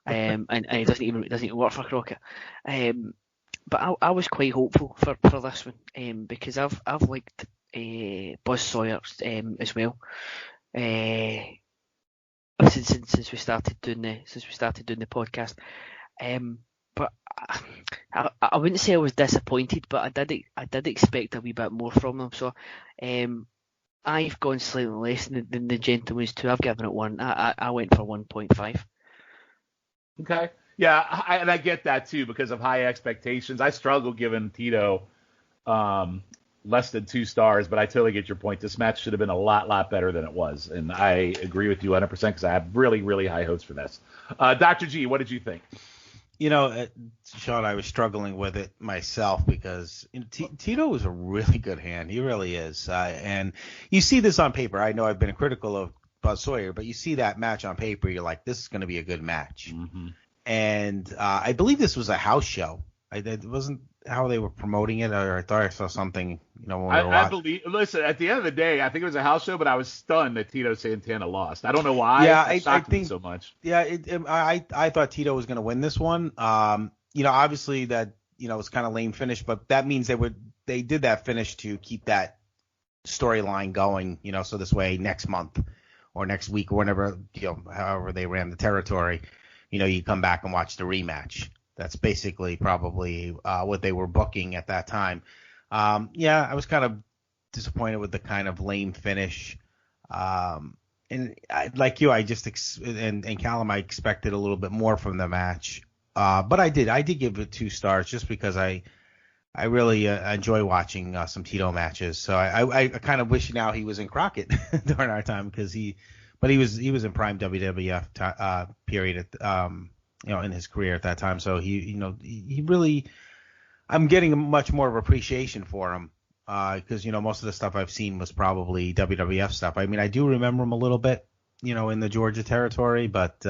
and he doesn't even work for Crockett. But I was quite hopeful for this one because I've liked Buzz Sawyer as well. Since we started doing the podcast. But I wouldn't say I was disappointed, but I did expect a wee bit more from them. So I've gone slightly less than the gentleman's too. I've given it 1. I went for 1.5. Okay. Yeah, I get that too because of high expectations. I struggle giving Tito less than 2 stars, but I totally get your point. This match should have been a lot better than it was, and I agree with you 100% because I have really, really high hopes for this. Dr. G, what did you think? Sean, I was struggling with it myself because Tito is a really good hand. He really is. And you see this on paper. I know I've been critical of Buzz Sawyer, but you see that match on paper, you're like, this is going to be a good match. Mm-hmm. And I believe this was a house show. It wasn't how they were promoting it, or I thought I saw something, when we were watching. Listen, at the end of the day, I think it was a house show, but I was stunned that Tito Santana lost. I don't know why. Yeah, I think so much. Yeah, I thought Tito was going to win this one. Obviously that, it's kind of lame finish, but that means they did that finish to keep that storyline going, so this way next month or next week or whenever, however they ran the territory, you come back and watch the rematch. That's basically probably what they were booking at that time. I was kind of disappointed with the kind of lame finish. And like you, I just and Callum, I expected a little bit more from the match. But I did give it 2 stars just because I really enjoy watching some Tito matches. So I kind of wish now he was in Crockett during our time because he was in prime WWF period at in his career at that time. So he really, I'm getting much more of appreciation for him because most of the stuff I've seen was probably WWF stuff. I mean, I do remember him a little bit, in the Georgia territory, but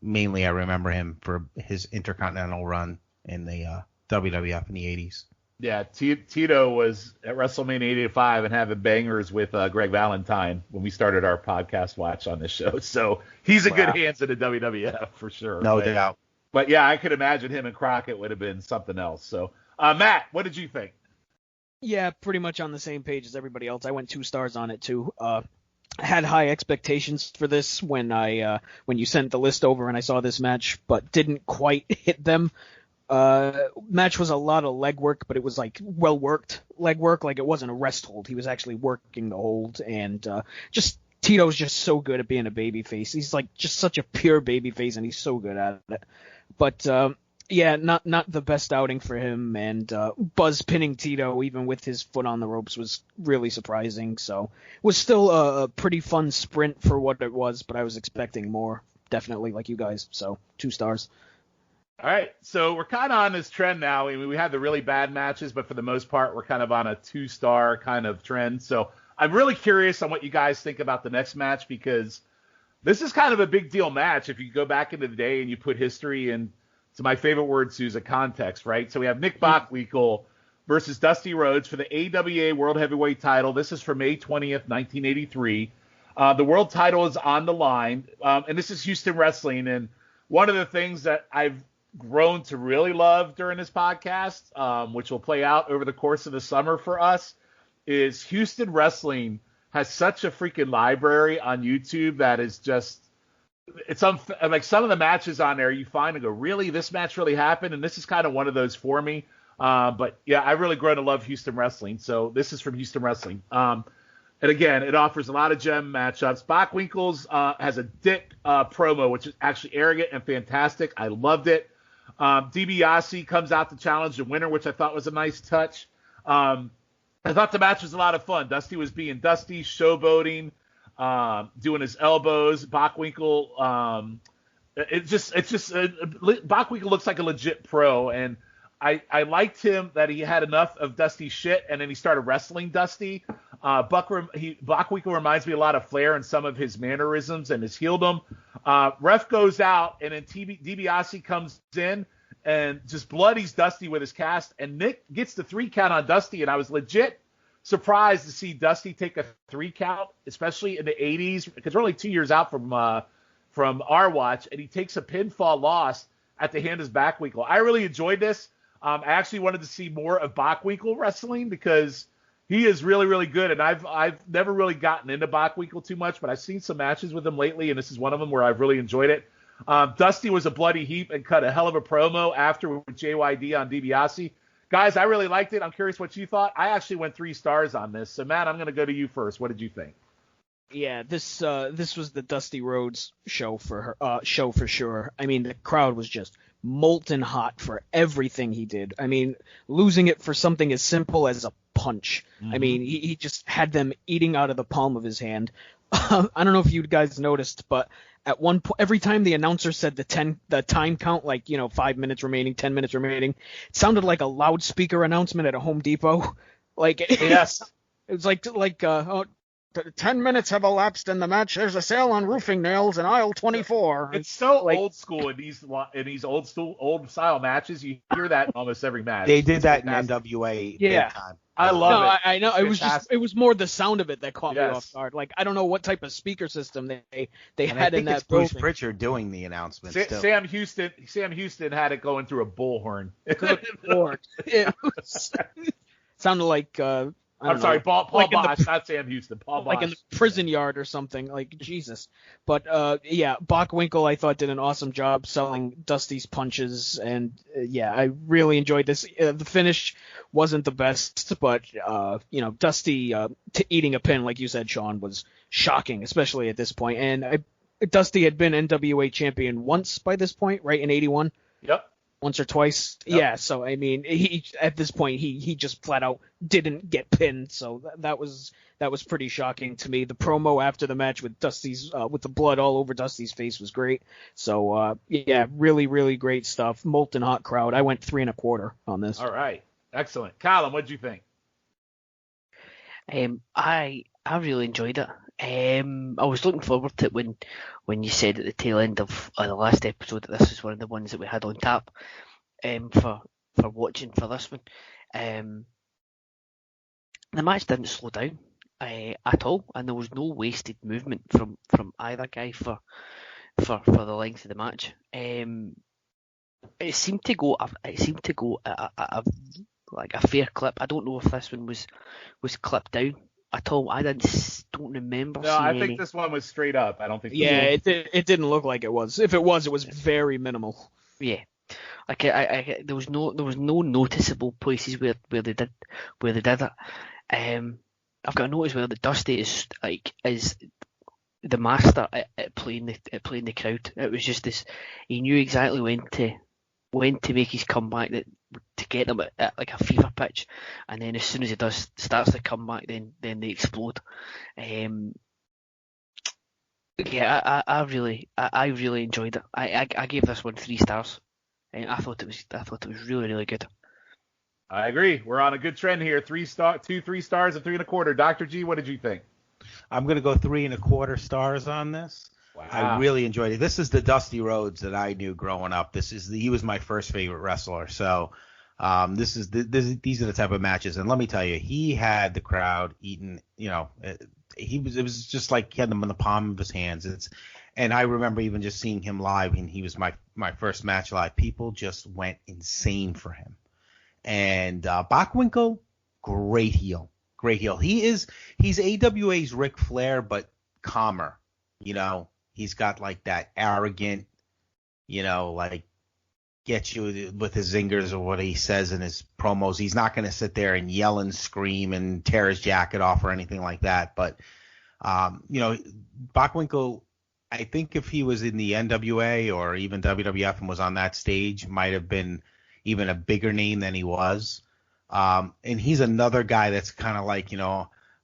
mainly I remember him for his Intercontinental run in the WWF in the 80s. Yeah, Tito was at WrestleMania 85 and having bangers with Greg Valentine when we started our podcast watch on this show. So he's in good hands in the WWF for sure. No doubt. But yeah, I could imagine him and Crockett would have been something else. So Matt, what did you think? Yeah, pretty much on the same page as everybody else. I went 2 stars on it too. I had high expectations for this when you sent the list over and I saw this match, but didn't quite hit them. Match was a lot of leg work, but it was like well worked leg work. Like it wasn't a rest hold. He was actually working the hold, and just Tito's just so good at being a babyface. He's like just such a pure babyface, and he's so good at it. But yeah, not the best outing for him, and Buzz pinning Tito even with his foot on the ropes was really surprising. So it was still a pretty fun sprint for what it was, but I was expecting more, definitely, like you guys. So 2 stars. All right, so we're kind of on this trend now. I mean, we had the really bad matches, but for the most part, we're kind of on a 2-star kind of trend. So I'm really curious on what you guys think about the next match, because this is kind of a big deal match if you go back into the day and you put history and, to my favorite word, Souza, context, right? So we have Nick Bockwinkel versus Dusty Rhodes for the AWA World Heavyweight title. This is for May 20th, 1983. The world title is on the line, and this is Houston Wrestling. And one of the things that I've grown to really love during this podcast, which will play out over the course of the summer for us, is Houston Wrestling has such a freaking library on YouTube that is just, it's like some of the matches on there you find and go, really, this match really happened? And this is kind of one of those for me. But yeah, I really grown to love Houston Wrestling. So this is from Houston Wrestling. And again, it offers a lot of gem matchups. Bockwinkel's has a dick promo, which is actually arrogant and fantastic. I loved it. Dibiase comes out to challenge the winner, which I thought was a nice touch. I thought the match was a lot of fun. Dusty was being Dusty, showboating, doing his elbows. Bockwinkel, Bockwinkel looks like a legit pro, and I liked him that he had enough of Dusty's shit, and then he started wrestling Dusty. Bockwinkel reminds me a lot of Flair in some of his mannerisms and his heeldom. Ref goes out, and then DiBiase comes in and just bloodies Dusty with his cast, and Nick gets the 3 count on Dusty, and I was legit surprised to see Dusty take a 3 count, especially in the 80s, because we're only 2 years out from our watch, and he takes a pinfall loss at the hand of Bockwinkel. I really enjoyed this. I actually wanted to see more of Bockwinkel wrestling because he is really, really good, and I've never really gotten into Bockwinkel too much, but I've seen some matches with him lately, and this is one of them where I've really enjoyed it. Dusty was a bloody heap and cut a hell of a promo after with JYD on DiBiase. Guys, I really liked it. I'm curious what you thought. I actually went 3 stars on this. So, Matt, I'm going to go to you first. What did you think? Yeah, this was the Dusty Rhodes show for sure. I mean, the crowd was just molten hot for everything he did. I mean, losing it for something as simple as a punch. Mm-hmm. I mean, he just had them eating out of the palm of his hand. I don't know if you guys noticed, but at one point, every time the announcer said the time count, like, 5 minutes remaining, 10 minutes remaining, it sounded like a loudspeaker announcement at a Home Depot. Like, yes, it was like 10 minutes have elapsed in the match. There's a sale on roofing nails in aisle 24. It's so like, old school in these old style matches. You hear that in almost every match. They did that in NWA. Yeah. Time. I love it. I know. It was more the sound of it that caught me off guard. Like, I don't know what type of speaker system they had in that. It's Bruce Pritchard doing the announcements. Sam Houston had it going through a bullhorn. Good Lord. It sounded like. I'm sorry, Paul Bosch, not Sam Houston. Paul Bosch. Like in the prison yard or something. Like, Jesus. But, yeah, Bockwinkel, I thought, did an awesome job selling Dusty's punches. And, yeah, I really enjoyed this. The finish wasn't the best, but, Dusty eating a pin, like you said, Sean, was shocking, especially at this point. And Dusty had been NWA champion once by this point, right, in 81? Yep. Once or twice. Yep. Yeah, so I mean, at this point he just flat out didn't get pinned, so that was pretty shocking to me. The promo after the match with Dusty's with the blood all over Dusty's face was great. So yeah, really, really great stuff. Molten hot crowd. I went 3.25 on this. All right, excellent. Callum, what'd you think? I really enjoyed it. I was looking forward to it when you said at the tail end of the last episode that this was one of the ones that we had on tap for watching for this one. The match didn't slow down at all, and there was no wasted movement from either guy for the length of the match. It seemed to go at like a fair clip. I don't know if this one was clipped down at all. I don't remember. No, I think this one was straight up. I don't think. Yeah, it didn't look like it was. If it was, it was very minimal. Yeah, Like there was no noticeable places where they did it. I've got a notice where the Dusty is the master at playing the crowd. It was just this. He knew exactly when to make his comeback, to get them at like a fever pitch, and then as soon as he starts the comeback, then they explode. I really enjoyed it. I gave this one 3 stars. I thought it was really, really good. I agree. We're on a good trend here. 3 stars, 3 stars, and 3 1/4. Dr. G, what did you think? I'm going to go 3 1/4 stars on this. Wow. I really enjoyed it. This is the Dusty Rhodes that I knew growing up. He was my first favorite wrestler. So these are the type of matches. And let me tell you, he had the crowd eating. It was just like he had them in the palm of his hands. And I remember even just seeing him live, and he was my first match live. People just went insane for him. And Bockwinkel, great heel. He's AWA's Ric Flair, but calmer. He's got like that arrogant, like get you with his zingers or what he says in his promos. He's not going to sit there and yell and scream and tear his jacket off or anything like that. But, Bockwinkel, I think if he was in the NWA or even WWF and was on that stage, might have been even a bigger name than he was. And he's another guy that's kind of like,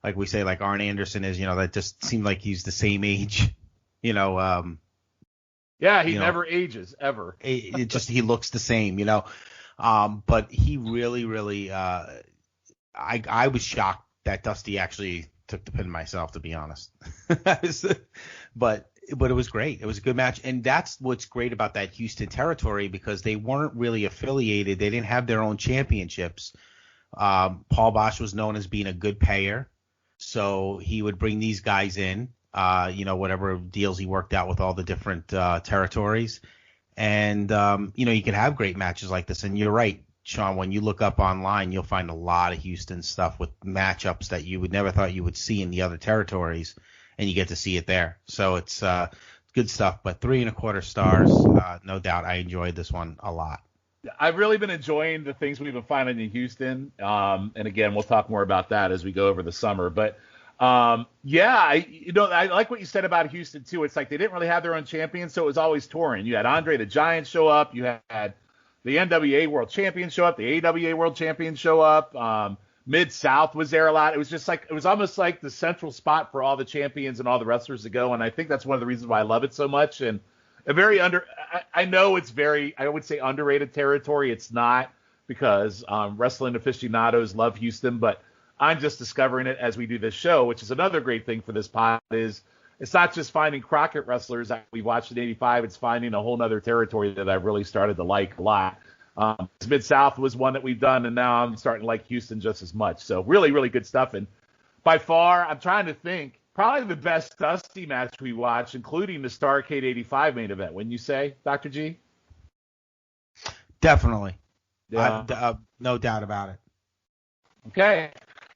like we say, like Arn Anderson is, that just seemed like he's the same age, Yeah, he never ages, ever. He looks the same, But he really, really, I was shocked that Dusty actually took the pin myself, to be honest. But it was great. It was a good match. And that's what's great about that Houston territory, because they weren't really affiliated. They didn't have their own championships. Paul Bosch was known as being a good payer. So he would bring these guys in, whatever deals he worked out with all the different territories. And, you can have great matches like this. And you're right, Sean, when you look up online, you'll find a lot of Houston stuff with matchups that you would never thought you would see in the other territories. And you get to see it there. So it's good stuff. But 3 1/4 stars, no doubt. I enjoyed this one a lot. I've really been enjoying the things we've been finding in Houston. And again, we'll talk more about that as we go over the summer. But I like what you said about Houston too. It's like they didn't really have their own champion, so it was always touring. You had Andre the Giant show up. You had the NWA World Champion show up. The AWA World Champion show up. Mid-South was there a lot. It was just like, it was almost like the central spot for all the champions and all the wrestlers to go. And I think that's one of the reasons why I love it so much. And I know it's very, I would say, underrated territory. It's not, because wrestling aficionados love Houston, but I'm just discovering it as we do this show, which is another great thing for this pod. Is it's not just finding Crockett wrestlers that we watched in '85. It's finding a whole nother territory that I've really started to like a lot. Mid-South was one that we've done, and now I'm starting to like Houston just as much. So really, really good stuff. And by far, I'm trying to think, probably the best Dusty match we watched, including the Starrcade 85 main event, wouldn't you say, Dr. G? Definitely. Yeah. No doubt about it. Okay.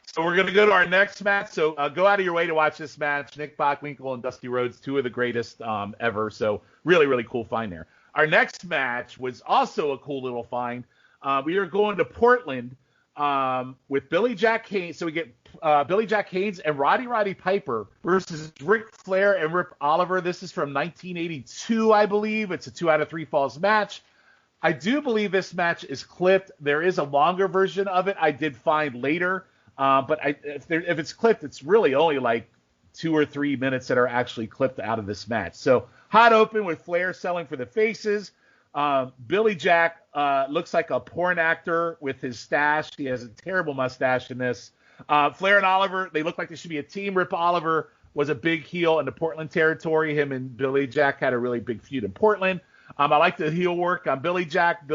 So we're going to go to our next match. So go out of your way to watch this match. Nick Bockwinkel and Dusty Rhodes, 2 of the greatest ever. So really, really cool find there. Our next match was also a cool little find. We are going to Portland with Billy Jack Haynes. So we get Billy Jack Haynes and Roddy Piper versus Ric Flair and Rip Oliver. This is from 1982, I believe. It's a 2 out of 3 falls match. I do believe this match is clipped. There is a longer version of it I did find later. But if it's clipped, it's really only like 2 or 3 minutes that are actually clipped out of this match. So hot open with Flair selling for the faces. Billy Jack looks like a porn actor with his stash. He has a terrible mustache in this. Flair and Oliver, they look like they should be a team. Rip Oliver was a big heel in the Portland territory. Him and Billy Jack had a really big feud in Portland. I like the heel work on Billy Jack.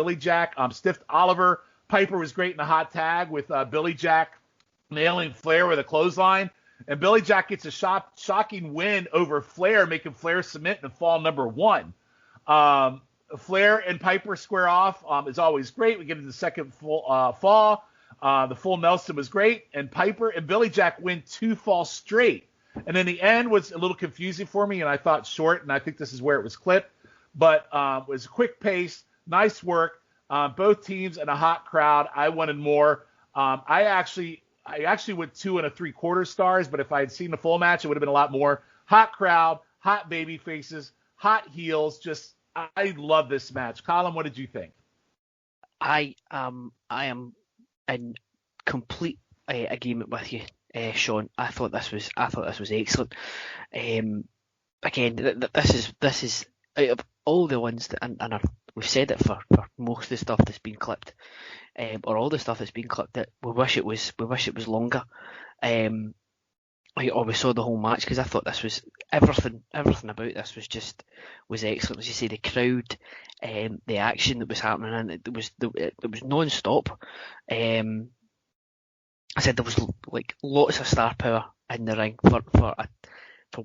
Stiffed Oliver. Piper was great in the hot tag with Billy Jack nailing Flair with a clothesline. And Billy Jack gets a shocking win over Flair, making Flair submit in fall number 1. Flair and Piper square off is always great. We get into the second fall. The full Nelson was great. And Piper and Billy Jack win 2 falls straight. And then the end was a little confusing for me, and I thought short, and I think this is where it was clipped. But it was a quick pace, nice work. Both teams and a hot crowd. I wanted more. I actually went 2 3/4 stars, but if I had seen the full match, it would have been a lot more. Hot crowd, hot baby faces, hot heels. Just, I love this match. Colin, what did you think? I am in complete agreement with you, Sean. I thought this was excellent. Again, this is out of all the ones that, and we've said it for most of the stuff that's been clipped, or all the stuff that's been clipped, that we wish it was longer, or we saw the whole match, because I thought this was everything about this was excellent. As you say, the crowd, the action that was happening, and it was non-stop. I said there was like lots of star power in the ring for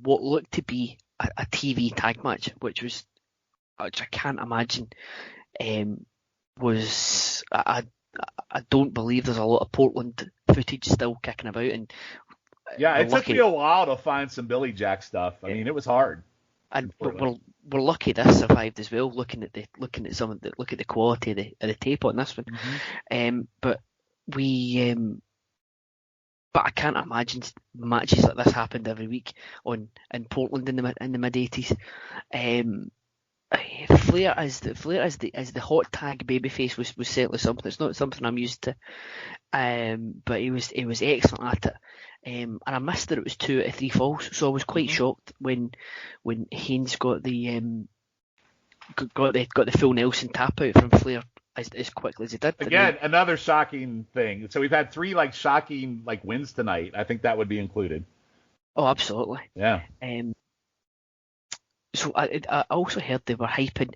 what looked to be a TV tag match, which I can't imagine was. I don't believe there's a lot of Portland footage still kicking about, and yeah, it took me a while to find some Billy Jack stuff. I mean, it was hard. And we're lucky this survived as well. Looking at the quality of the tape on this one, but I can't imagine matches like this happened every week in Portland in the mid '80s. Flair as the hot tag babyface was certainly something. It's not something I'm used to, but he was excellent at it. And I missed that it was 2 out of 3 falls, so I was quite shocked when Haynes got the full Nelson tap out from Flair as quickly as he did. Again, another shocking thing. So we've had 3 shocking wins tonight. I think that would be included. Oh, absolutely. Yeah. So I also heard they were hyping.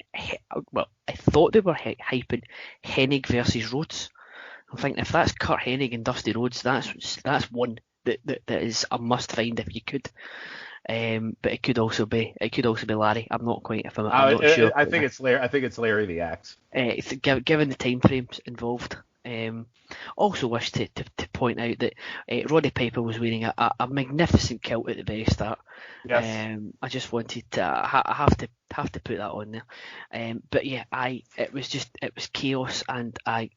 Well, I thought they were hyping Hennig versus Rhodes. I'm thinking, if that's Kurt Hennig and Dusty Rhodes, that's one that is a must find if you could. But it could also be Larry. I'm not sure. I think it's Larry. I think it's Larry the Axe. Given the time frames involved. Also wish to point out that Roddy Piper was wearing a magnificent kilt at the very start. Yes. I just wanted to. I have to put that on there. But yeah, it was chaos, and I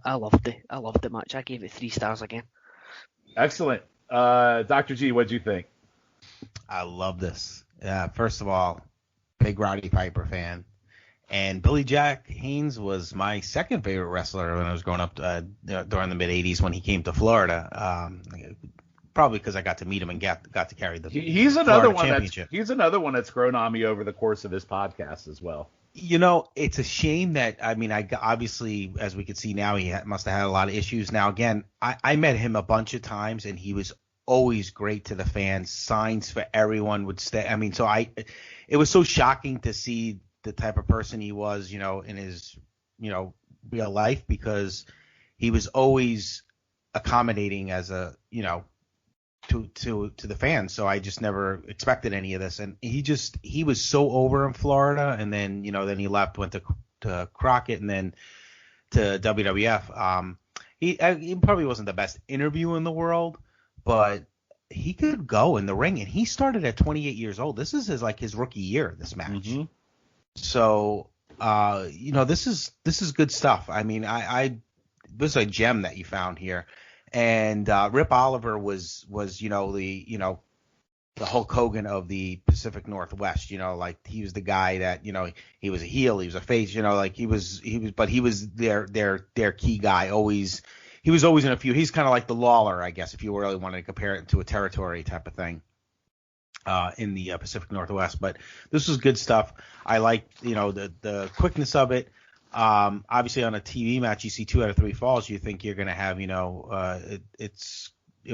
loved the match. I gave it 3 stars again. Excellent. Dr. G, what did you think? I love this. First of all, big Roddy Piper fan. And Billy Jack Haynes was my second favorite wrestler when I was growing up during the mid-'80s when he came to Florida. Probably because I got to meet him and got to carry the he's another Florida one he's another one that's grown on me over the course of this podcast as well. It's a shame that, I obviously, as we could see now, he must have had a lot of issues. Now, again, I met him a bunch of times, and he was always great to the fans. Signs for everyone would stay. It was so shocking to see the type of person he was, in his, real life, because he was always accommodating as a, to the fans. So I just never expected any of this. And he was so over in Florida, and then, then he left, went to Crockett, and then to WWF. He probably wasn't the best interview in the world, but he could go in the ring, and he started at 28 years old. This is his rookie year, this match. Mm-hmm. So, this is good stuff. This is a gem that you found here. And Rip Oliver was the Hulk Hogan of the Pacific Northwest. He was the guy that, he was a heel, he was a face, but he was their key guy. He was always in a feud. He's kind of like the Lawler, I guess, if you really wanted to compare it to a territory type of thing. In the Pacific Northwest, but this was good stuff. I like, the quickness of it. Obviously, on a TV match, you see 2 out of 3 falls. You think you're going to have, it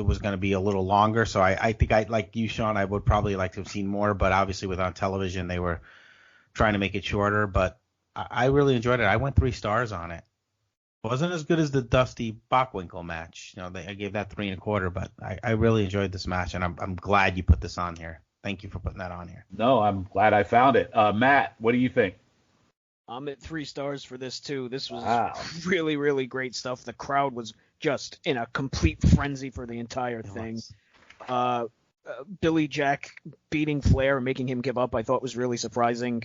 was going to be a little longer. So I think like you, Sean, I would probably like to have seen more. But obviously, with on television, they were trying to make it shorter. But I really enjoyed it. I went 3 stars on it. Wasn't as good as the Dusty Bockwinkel match. I gave that 3 1/4. But I really enjoyed this match, and I'm glad you put this on here. Thank you for putting that on here. No, I'm glad I found it. Matt, what do you think? I'm at 3 stars for this too. This was really, really great stuff. The crowd was just in a complete frenzy for the entire thing. Billy Jack beating Flair and making him give up, I thought was really surprising.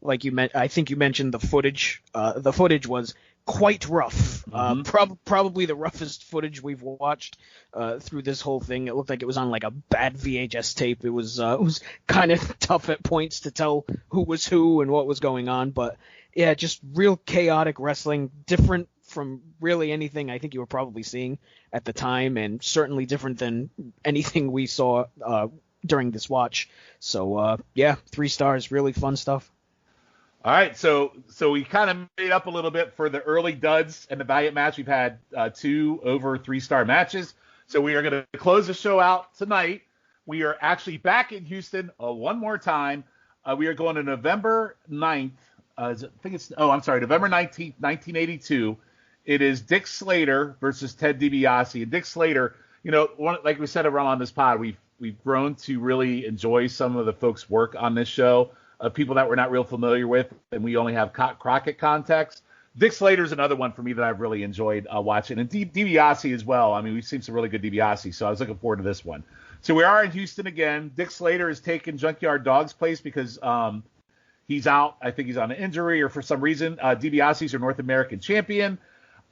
Like I think you mentioned the footage. The footage was quite rough. Probably the roughest footage we've watched through this whole thing. It looked like it was on like a bad VHS tape. It was kind of tough at points to tell who was who and what was going on. But yeah, just real chaotic wrestling, different from really anything I think you were probably seeing at the time, and certainly different than anything we saw during this watch. So yeah, 3 stars, really fun stuff. All right, so we kind of made up a little bit for the early duds and the Valiant match. We've had 2 over 3-star matches. So we are going to close the show out tonight. We are actually back in Houston one more time. We are going to November 9th. November 19th, 1982. It is Dick Slater versus Ted Dibiase. And Dick Slater, like we said around on this pod, we've grown to really enjoy some of the folks' work on this show. People that we're not real familiar with, and we only have Crockett context. Dick Slater's another one for me that I've really enjoyed watching, and Dibiase as well. I mean, we've seen some really good Dibiase, so I was looking forward to this one. So we are in Houston again. Dick Slater is taking Junkyard Dog's place because he's out. I think he's on an injury or for some reason. Dibiase's your North American champion.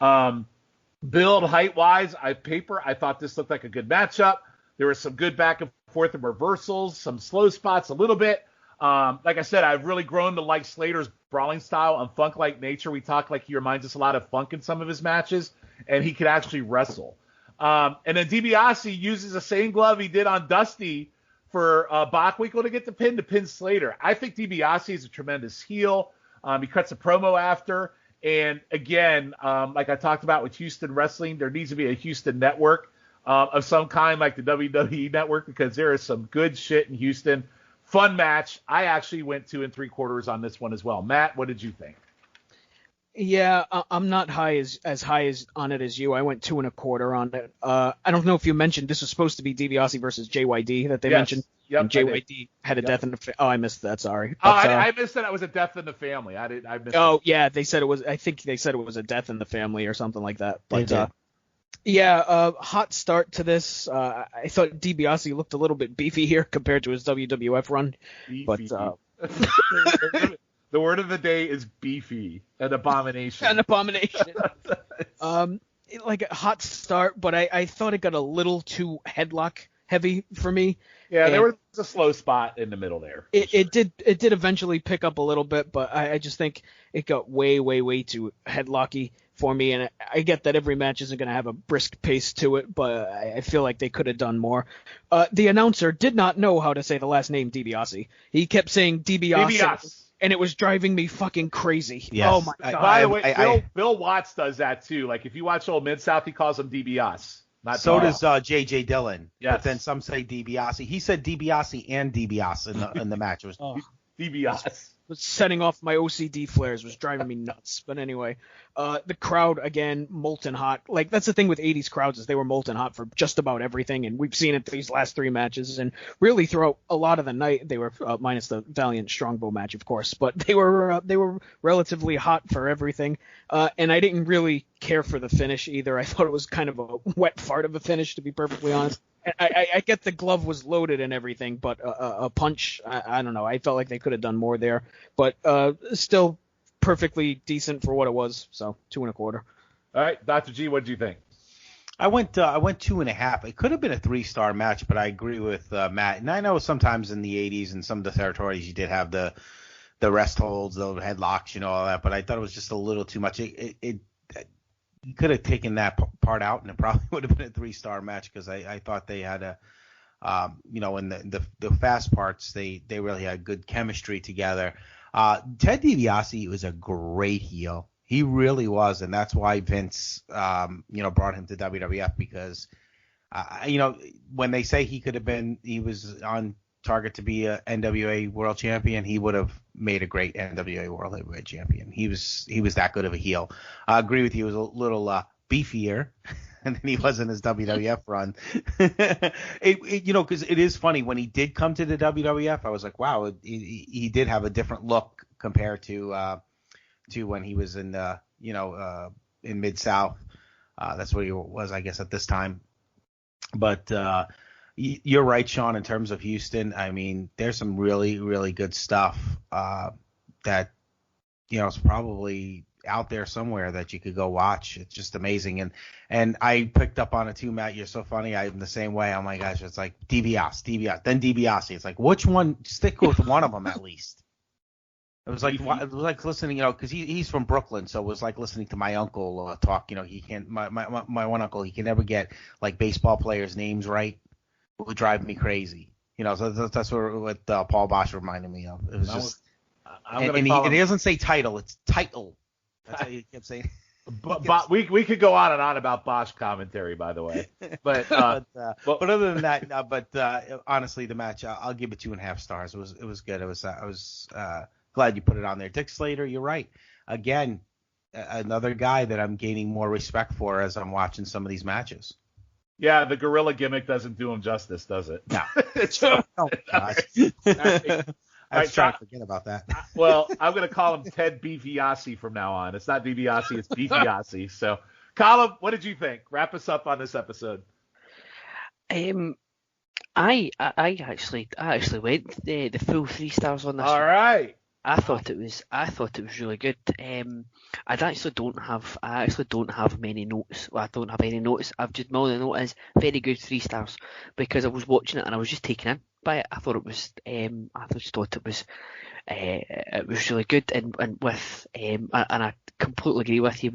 Build height-wise, I thought this looked like a good matchup. There was some good back and forth and reversals, some slow spots a little bit. Like I said, I've really grown to like Slater's brawling style and funk-like nature. We talk like he reminds us a lot of Funk in some of his matches, and he could actually wrestle. And then Dibiase uses the same glove he did on Dusty for Bockwinkel to get the pin to pin Slater. I think Dibiase is a tremendous heel. He cuts a promo after. And again, like I talked about with Houston wrestling, there needs to be a Houston network of some kind like the WWE network because there is some good shit in Houston. Fun match. I actually went 2 3/4 on this one as well. Matt, what did you think? Yeah, I'm not as high on it as you. I went 2 1/4 on it. I don't know if you mentioned this was supposed to be Dibiase versus JYD that they mentioned. Yep, and JYD had a death in the I missed that. Sorry. But, I missed that. It was a death in the family. I missed. Oh yeah, they said it was. I think they said it was a death in the family or something like that. But hot start to this. I thought Dibiase looked a little bit beefy here compared to his WWF run. Beefy. But the word of the day is beefy. An abomination. An abomination. Like a hot start, but I thought it got a little too headlock heavy for me. Yeah, there was a slow spot in the middle there. It did eventually pick up a little bit, but I just think it got way too headlocky for me. And I get that every match isn't going to have a brisk pace to it, but I feel like they could have done more. The announcer did not know how to say the last name Dibiase. He kept saying Dibiase. And it was driving me fucking crazy. Yes. Oh my god! By the way, Bill Watts does that too. Like if you watch old Mid-South, he calls him Dibiase. So does J.J. Dillon. Yes. But then some say Dibiase. He said Dibiase and Dibiase in the match. It was Dibiase. Was setting off my OCD flares, was driving me nuts. But anyway, the crowd again, molten hot. Like that's the thing with 80s crowds is they were molten hot for just about everything, and we've seen it these last 3 matches, and really throughout a lot of the night they were minus the Valiant Strongbow match, of course, but they were relatively hot for everything. And I didn't really care for the finish either. I thought it was kind of a wet fart of a finish, to be perfectly honest. I get the glove was loaded and everything, but a punch, I don't know. I felt like they could have done more there, but still perfectly decent for what it was. So 2 1/4. All right, Dr. G, what did you think? I went 2.5. It could have been a 3-star match, but I agree with Matt. And I know sometimes in the 80s and some of the territories you did have the rest holds, the headlocks, all that. But I thought it was just a little too much. You could have taken that part out, and it probably would have been a 3-star match because I thought they had in the fast parts, they really had good chemistry together. Ted Dibiase was a great heel. He really was, and that's why Vince, brought him to WWF because, when they say he was on target to be a NWA World Champion, he would have made a great NWA World Heavyweight Champion. He was that good of a heel. I agree with you. He was a little beefier than he was in his WWF run. Because it is funny when he did come to the WWF, I was like, wow, he did have a different look compared to when he was in Mid-South. That's what he was, I guess, at this time. But You're right, Sean, in terms of Houston. I mean, there's some really, really good stuff that, is probably out there somewhere that you could go watch. It's just amazing. And I picked up on it too, Matt. You're so funny. I'm the same way. Oh, my gosh. It's like Dibiase, then Dibiase. It's like, which one? Stick with one of them at least. It was like listening, because he's from Brooklyn, so it was like listening to my uncle talk. He can't. My one uncle, he can never get like baseball players' names right. It would drive me crazy. So that's what Paul Bosch reminded me of. It was just, and he doesn't say title, it's title. That's how he kept saying. But we could go on and on about Bosch commentary, by the way. But other than that, honestly, the match I'll give it 2.5 stars. It was good. I was glad you put it on there. Dick Slater, you're right. Again, another guy that I'm gaining more respect for as I'm watching some of these matches. Yeah, the gorilla gimmick doesn't do him justice, does it? No. I was trying to forget about that. Well, I'm going to call him Ted Beefiase from now on. It's not Dibiase, it's Beefiase. So, Colin, what did you think? Wrap us up on this episode. I actually went the full 3 stars on this. All right. I thought it was really good. I actually don't have many notes. Well, I don't have any notes. I've just, my only note is very good 3 stars, because I was watching it and I was just taken in by it. I thought it was it was really good, and and I completely agree with you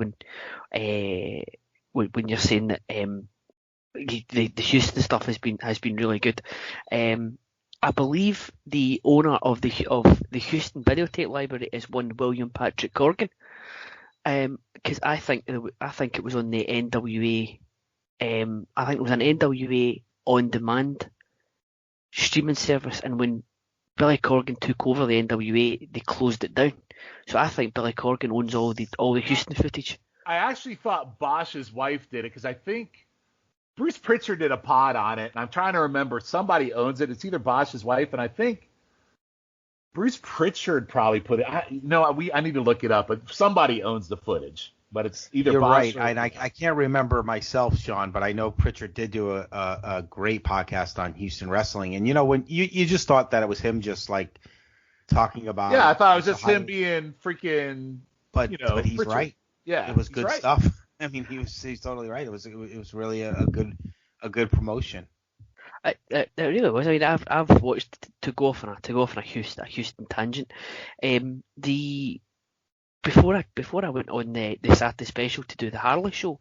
when you're saying that the Houston stuff has been really good. I believe the owner of the Houston videotape library is one William Patrick Corgan, because I think it was on the NWA. I think it was an NWA on demand streaming service, and when Billy Corgan took over the NWA, they closed it down. So I think Billy Corgan owns all the Houston footage. I actually thought Bosch's wife did it, because I think Bruce Pritchard did a pod on it, and I'm trying to remember. Somebody owns it. It's either Bosch's wife, and I think Bruce Pritchard probably put it. I need to look it up, but somebody owns the footage. But it's either You're Bosch right, and I can't remember myself, Sean, but I know Pritchard did do a great podcast on Houston wrestling, and when you just thought that it was him just like talking about. Yeah, I thought it was just him being freaking. But he's Pritchard. right. Yeah, it was good stuff. I mean, he's totally right. It was really a good promotion. It really was. I mean, I've watched to go off on a Houston tangent. Before I went on the Saturday special to do the Harley show,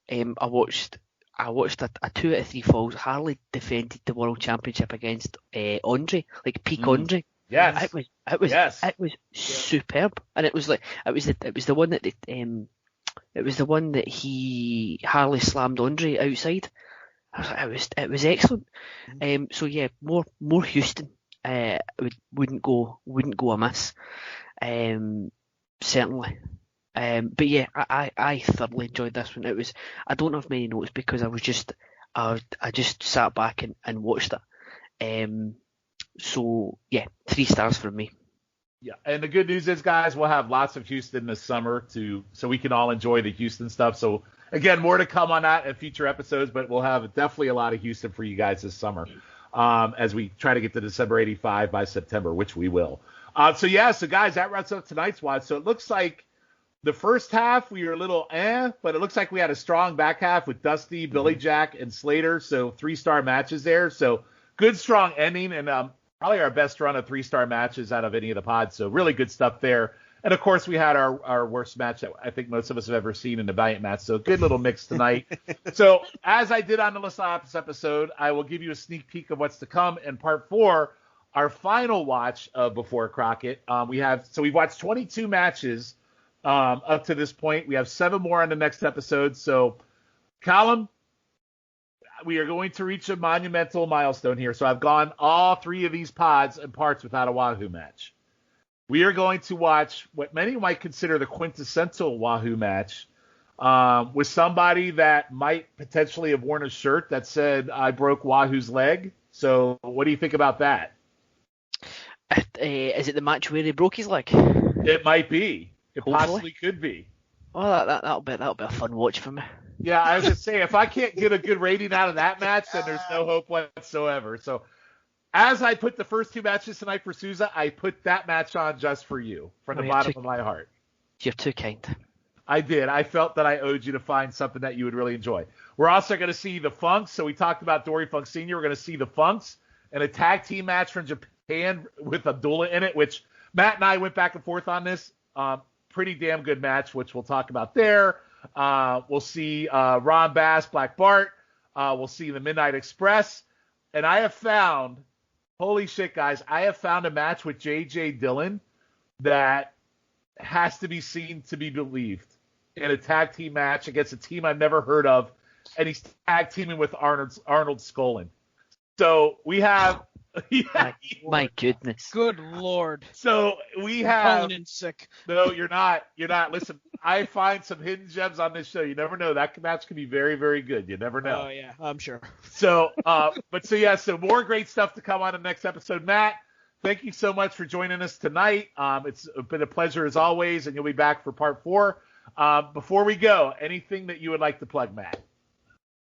I watched a 2 out of 3 falls. Harley defended the world championship against Andre, like peak Andre. Yes. It was superb, and it was the one that it was the one that Harley slammed Andre outside. It was excellent. So yeah, more Houston wouldn't go amiss. Certainly. But yeah, I thoroughly enjoyed this one. I don't have many notes because I just sat back and watched it. So yeah, 3 stars from me. Yeah, and the good news is, guys, we'll have lots of Houston this summer so we can all enjoy the Houston stuff. So again, more to come on that in future episodes, but we'll have definitely a lot of Houston for you guys this summer as we try to get to December 85 by September, which we will. So guys, that wraps up tonight's watch. So it looks like the first half we were a little but it looks like we had a strong back half with Dusty, Billy Jack, and Slater. So 3-star matches there. So good, strong ending, and probably our best run of 3-star matches out of any of the pods. So really good stuff there. And of course, we had our worst match that I think most of us have ever seen in the Valiant match. So good little mix tonight. So as I did on the last episode, I will give you a sneak peek of what's to come in part 4. Our final watch of Before Crockett. We've watched 22 matches up to this point. We have 7 more on the next episode. So, Colin, we are going to reach a monumental milestone here. So I've gone all 3 of these pods and parts without a Wahoo match. We are going to watch what many might consider the quintessential Wahoo match with somebody that might potentially have worn a shirt that said, "I broke Wahoo's leg." So what do you think about that? Is it the match where he broke his leg? It might be. It Hopefully. possibly could be. Well, that'll be a fun watch for me. Yeah, I was going to say, if I can't get a good rating out of that match, then there's no hope whatsoever. So as I put the first two matches tonight for Souza, I put that match on just for you, from the bottom of my heart. You're too kind. I did. I felt that I owed you to find something that you would really enjoy. We're also going to see the Funks. So we talked about Dory Funk Sr. We're going to see the Funks in a tag team match from Japan with Abdullah in it, which Matt and I went back and forth on this. Pretty damn good match, which we'll talk about there. We'll see Ron Bass, Black Bart. We'll see the Midnight Express. And I have found, holy shit, guys, I have found a match with J.J. Dillon that has to be seen to be believed in a tag team match against a team I've never heard of. And he's tag teaming with Arnold Skolin. So we have... My goodness. Good Lord. So we have... Calling in sick. No, you're not. You're not. Listen, I find some hidden gems on this show. You never know. That match can be very, very good. You never know. Oh, yeah, I'm sure. So, so more great stuff to come on the next episode. Matt, thank you so much for joining us tonight. It's been a pleasure as always, and you'll be back for part 4. Before we go, anything that you would like to plug, Matt?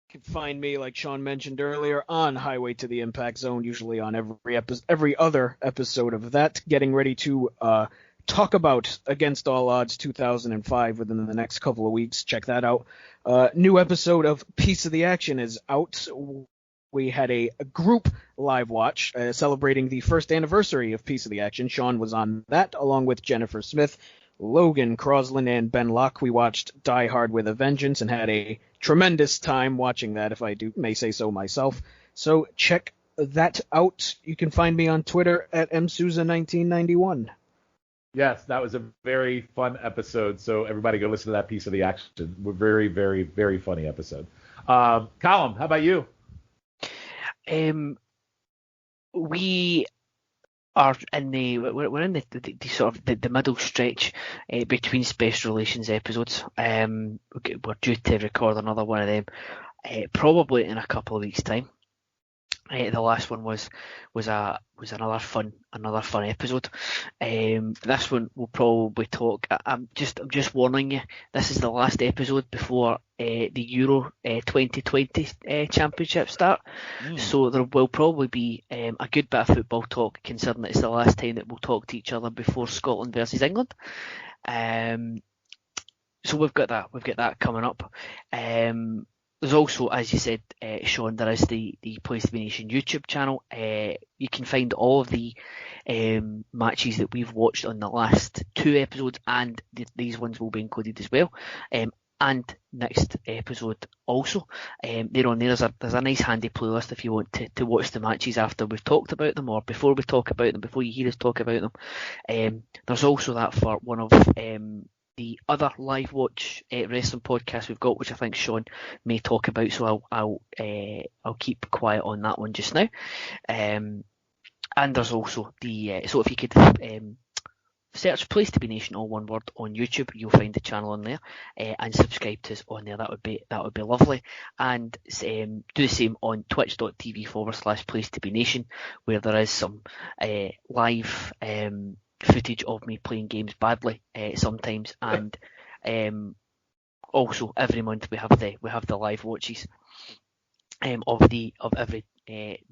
You can find me, like Sean mentioned earlier, on Highway to the Impact Zone, usually on every other episode of that. Getting ready to talk about Against All Odds 2005 within the next couple of weeks. Check that out. New episode of Piece of the Action is out. We had a group live watch celebrating the first anniversary of Piece of the Action. Sean was on that, along with Jennifer Smith, Logan Crosland, and Ben Locke. We watched Die Hard with a Vengeance and had a tremendous time watching that, if I may say so myself. So check that out. You can find me on Twitter at msouza1991. Yes, that was a very fun episode. So everybody go listen to that Piece of the Action. We're very, very, very funny episode. Colin, how about you? We are we're in the sort of the middle stretch between special relations episodes. We're due to record another one of them probably in a couple of weeks' time. The last one was another fun episode. This one we'll probably talk. I'm just warning you. This is the last episode before the Euro 2020 Championship start. So there will probably be a good bit of football talk, considering it's the last time that we'll talk to each other before Scotland versus England. So we've got that coming up. There's also, as you said, Sean, there is the Place to Be Nation YouTube channel. You can find all of the matches that we've watched on the last 2 episodes, and these ones will be included as well. And next episode also. They're on there. There's a nice handy playlist if you want to watch the matches after we've talked about them, or before we talk about them, before you hear us talk about them. There's also that for one of the other live watch wrestling podcast we've got, which I think Sean may talk about, so I'll keep quiet on that one just now. And there's also the so if you could search Place to Be Nation, all one word, on YouTube, you'll find the channel on there, and subscribe to us on there. That would be lovely. And do the same on twitch.tv/Place to Be Nation, where there is some live footage of me playing games badly sometimes, and also every month we have the live watches of every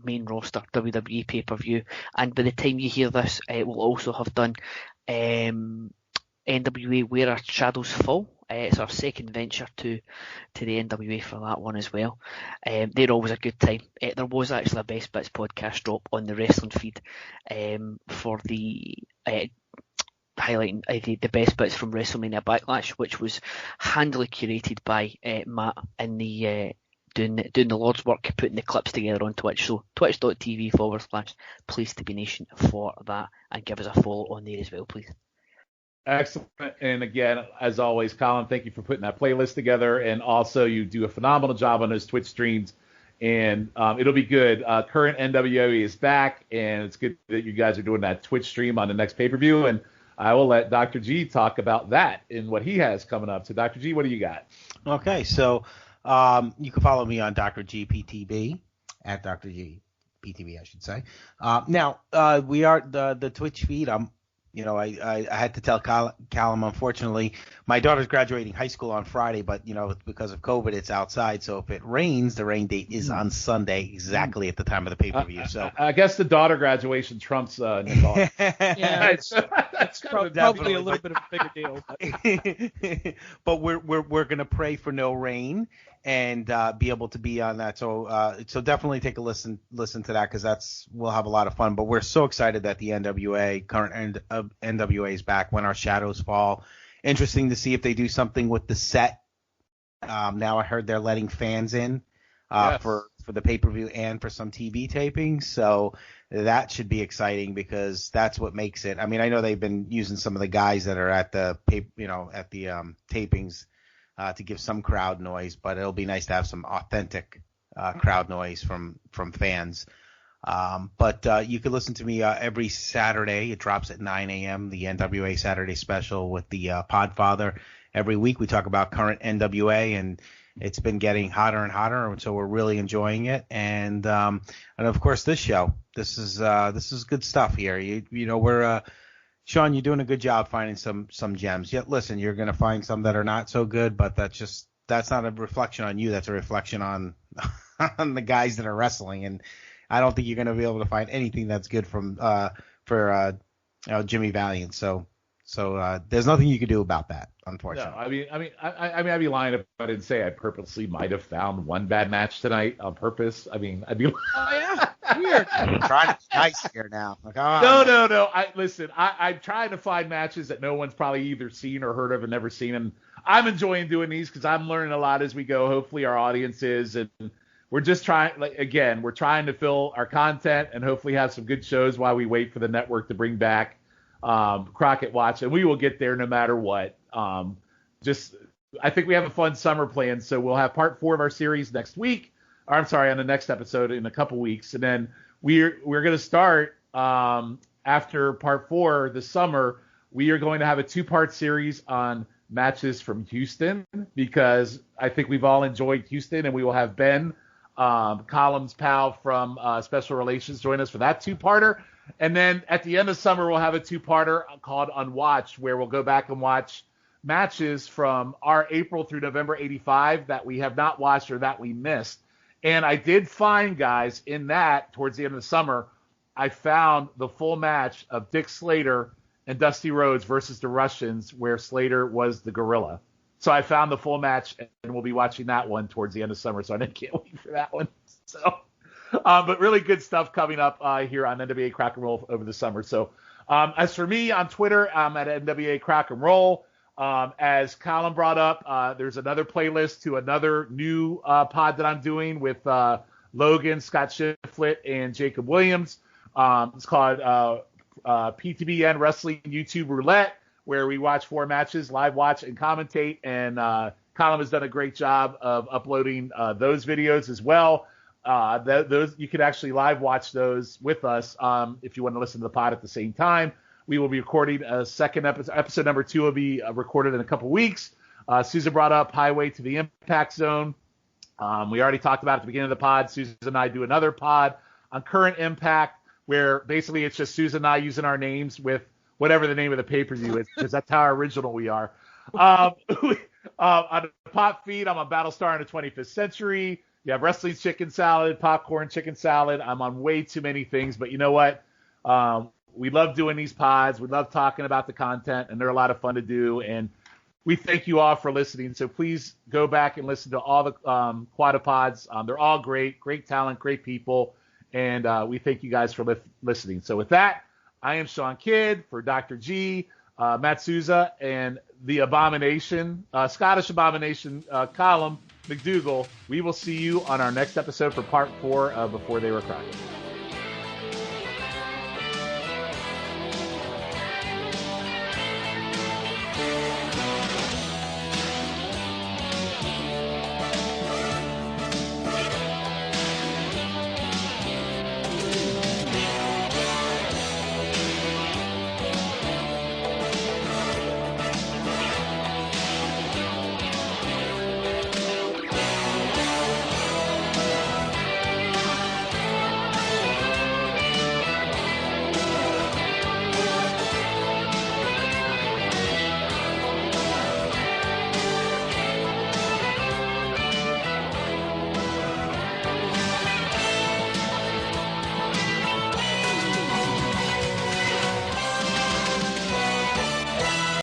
main roster WWE pay-per-view. And by the time you hear this, we'll also have done NWA Where Our Shadows Fall. It's our second venture to the NWA for that one as well. They're always a good time. There was actually a Best Bits podcast drop on the wrestling feed for the highlighting the best bits from WrestleMania Backlash, which was handily curated by Matt in the doing the Lord's work, putting the clips together on Twitch. So twitch.tv/Place to Be Nation for that, and give us a follow on there as well, please. Excellent. And again, as always, Colin, thank you for putting that playlist together. And also, you do a phenomenal job on those Twitch streams. And it'll be good. Current NWA is back, and it's good that you guys are doing that Twitch stream on the next pay-per-view. And I will let Dr. G talk about that and what he has coming up. So, Dr. G, what do you got? Okay, so you can follow me on Dr. G PTB, at Dr. G PTB, I should say. Now, we are the Twitch feed. I'm I had to tell Callum, unfortunately, my daughter's graduating high school on Friday, but, because of COVID, it's outside. So if it rains, the rain date is on Sunday, exactly at the time of the pay-per-view. So I guess the daughter graduation trumps Nicole. Yeah, that's probably a little bit of a bigger deal. But we're going to pray for no rain and be able to be on that. So definitely take a listen to that, because we'll have a lot of fun. But we're so excited that the current NWA is back, When Our Shadows Fall. Interesting to see if they do something with the set. Now I heard they're letting fans in Yes. for the pay-per-view and for some TV tapings. So that should be exciting, because that's what makes it. I mean, I know they've been using some of the guys that are at the tapings to give some crowd noise, but it'll be nice to have some authentic crowd noise from fans. But you can listen to me every Saturday. It drops at 9 a.m., the NWA Saturday Special with the Podfather. Every week we talk about current NWA, and it's been getting hotter and hotter, and so we're really enjoying it. And of course this show. This is good stuff here. We're Sean, you're doing a good job finding some gems. Yet listen, you're going to find some that are not so good, but that's not a reflection on you. That's a reflection on the guys that are wrestling. And I don't think you're going to be able to find anything that's good for Jimmy Valiant. So there's nothing you can do about that, unfortunately. No, I'd be lying if I didn't say I purposely might have found one bad match tonight on purpose. I'd be. Oh yeah, weird. I'm trying to be nice here now. Like, No. I'm trying to find matches that no one's probably either seen or heard of and never seen, and I'm enjoying doing these because I'm learning a lot as we go. Hopefully, our audience is, and we're just trying. We're trying to fill our content and hopefully have some good shows while we wait for the network to bring back Crockett Watch, and we will get there no matter what. I think we have a fun summer plan, so we'll have part 4 of our series next week. Or I'm sorry, on the next episode in a couple weeks, and then we're going to start after part 4 this summer. We are going to have a 2-part series on matches from Houston, because I think we've all enjoyed Houston, and we will have Ben, Column's pal from Special Relations, join us for that 2-parter. And then at the end of summer, we'll have a 2-parter called Unwatched, where we'll go back and watch matches from our April through November 85 that we have not watched or that we missed. And I did find, guys, in that, towards the end of the summer, I found the full match of Dick Slater and Dusty Rhodes versus the Russians, where Slater was the gorilla. So I found the full match, and we'll be watching that one towards the end of summer. So I can't wait for that one. So, but really good stuff coming up here on NWA Crock And Roll over the summer. So as for me on Twitter, I'm at NWA Crock And Roll. As Colin brought up, there's another playlist to another new pod that I'm doing with Logan, Scott Shiflett, and Jacob Williams. It's called PTBN Wrestling YouTube Roulette, where we watch 4 matches, live watch, and commentate. And Colin has done a great job of uploading those videos as well. Those you can actually live watch those with us if you want to listen to the pod at the same time. We will be recording a second episode. Episode number 2 will be recorded in a couple weeks. Souza brought up Highway to the Impact Zone. We already talked about at the beginning of the pod. Souza and I do another pod on Current Impact, where basically it's just Souza and I using our names with whatever the name of the pay-per-view is, because that's how original we are. On the Pop Feed, I'm on Battlestar in the 25th Century. You have Wrestling Chicken Salad, Popcorn Chicken Salad. I'm on way too many things, but you know what? We love doing these pods. We love talking about the content, and they're a lot of fun to do. And we thank you all for listening. So please go back and listen to all the Quadapods. They're all great talent, great people. And we thank you guys for listening. So with that, I am Sean Kidd for Dr. G, Matt Souza, and the Abomination, Scottish Abomination column, McDougal. We will see you on our next episode for part 4 of Before They Were Crockett.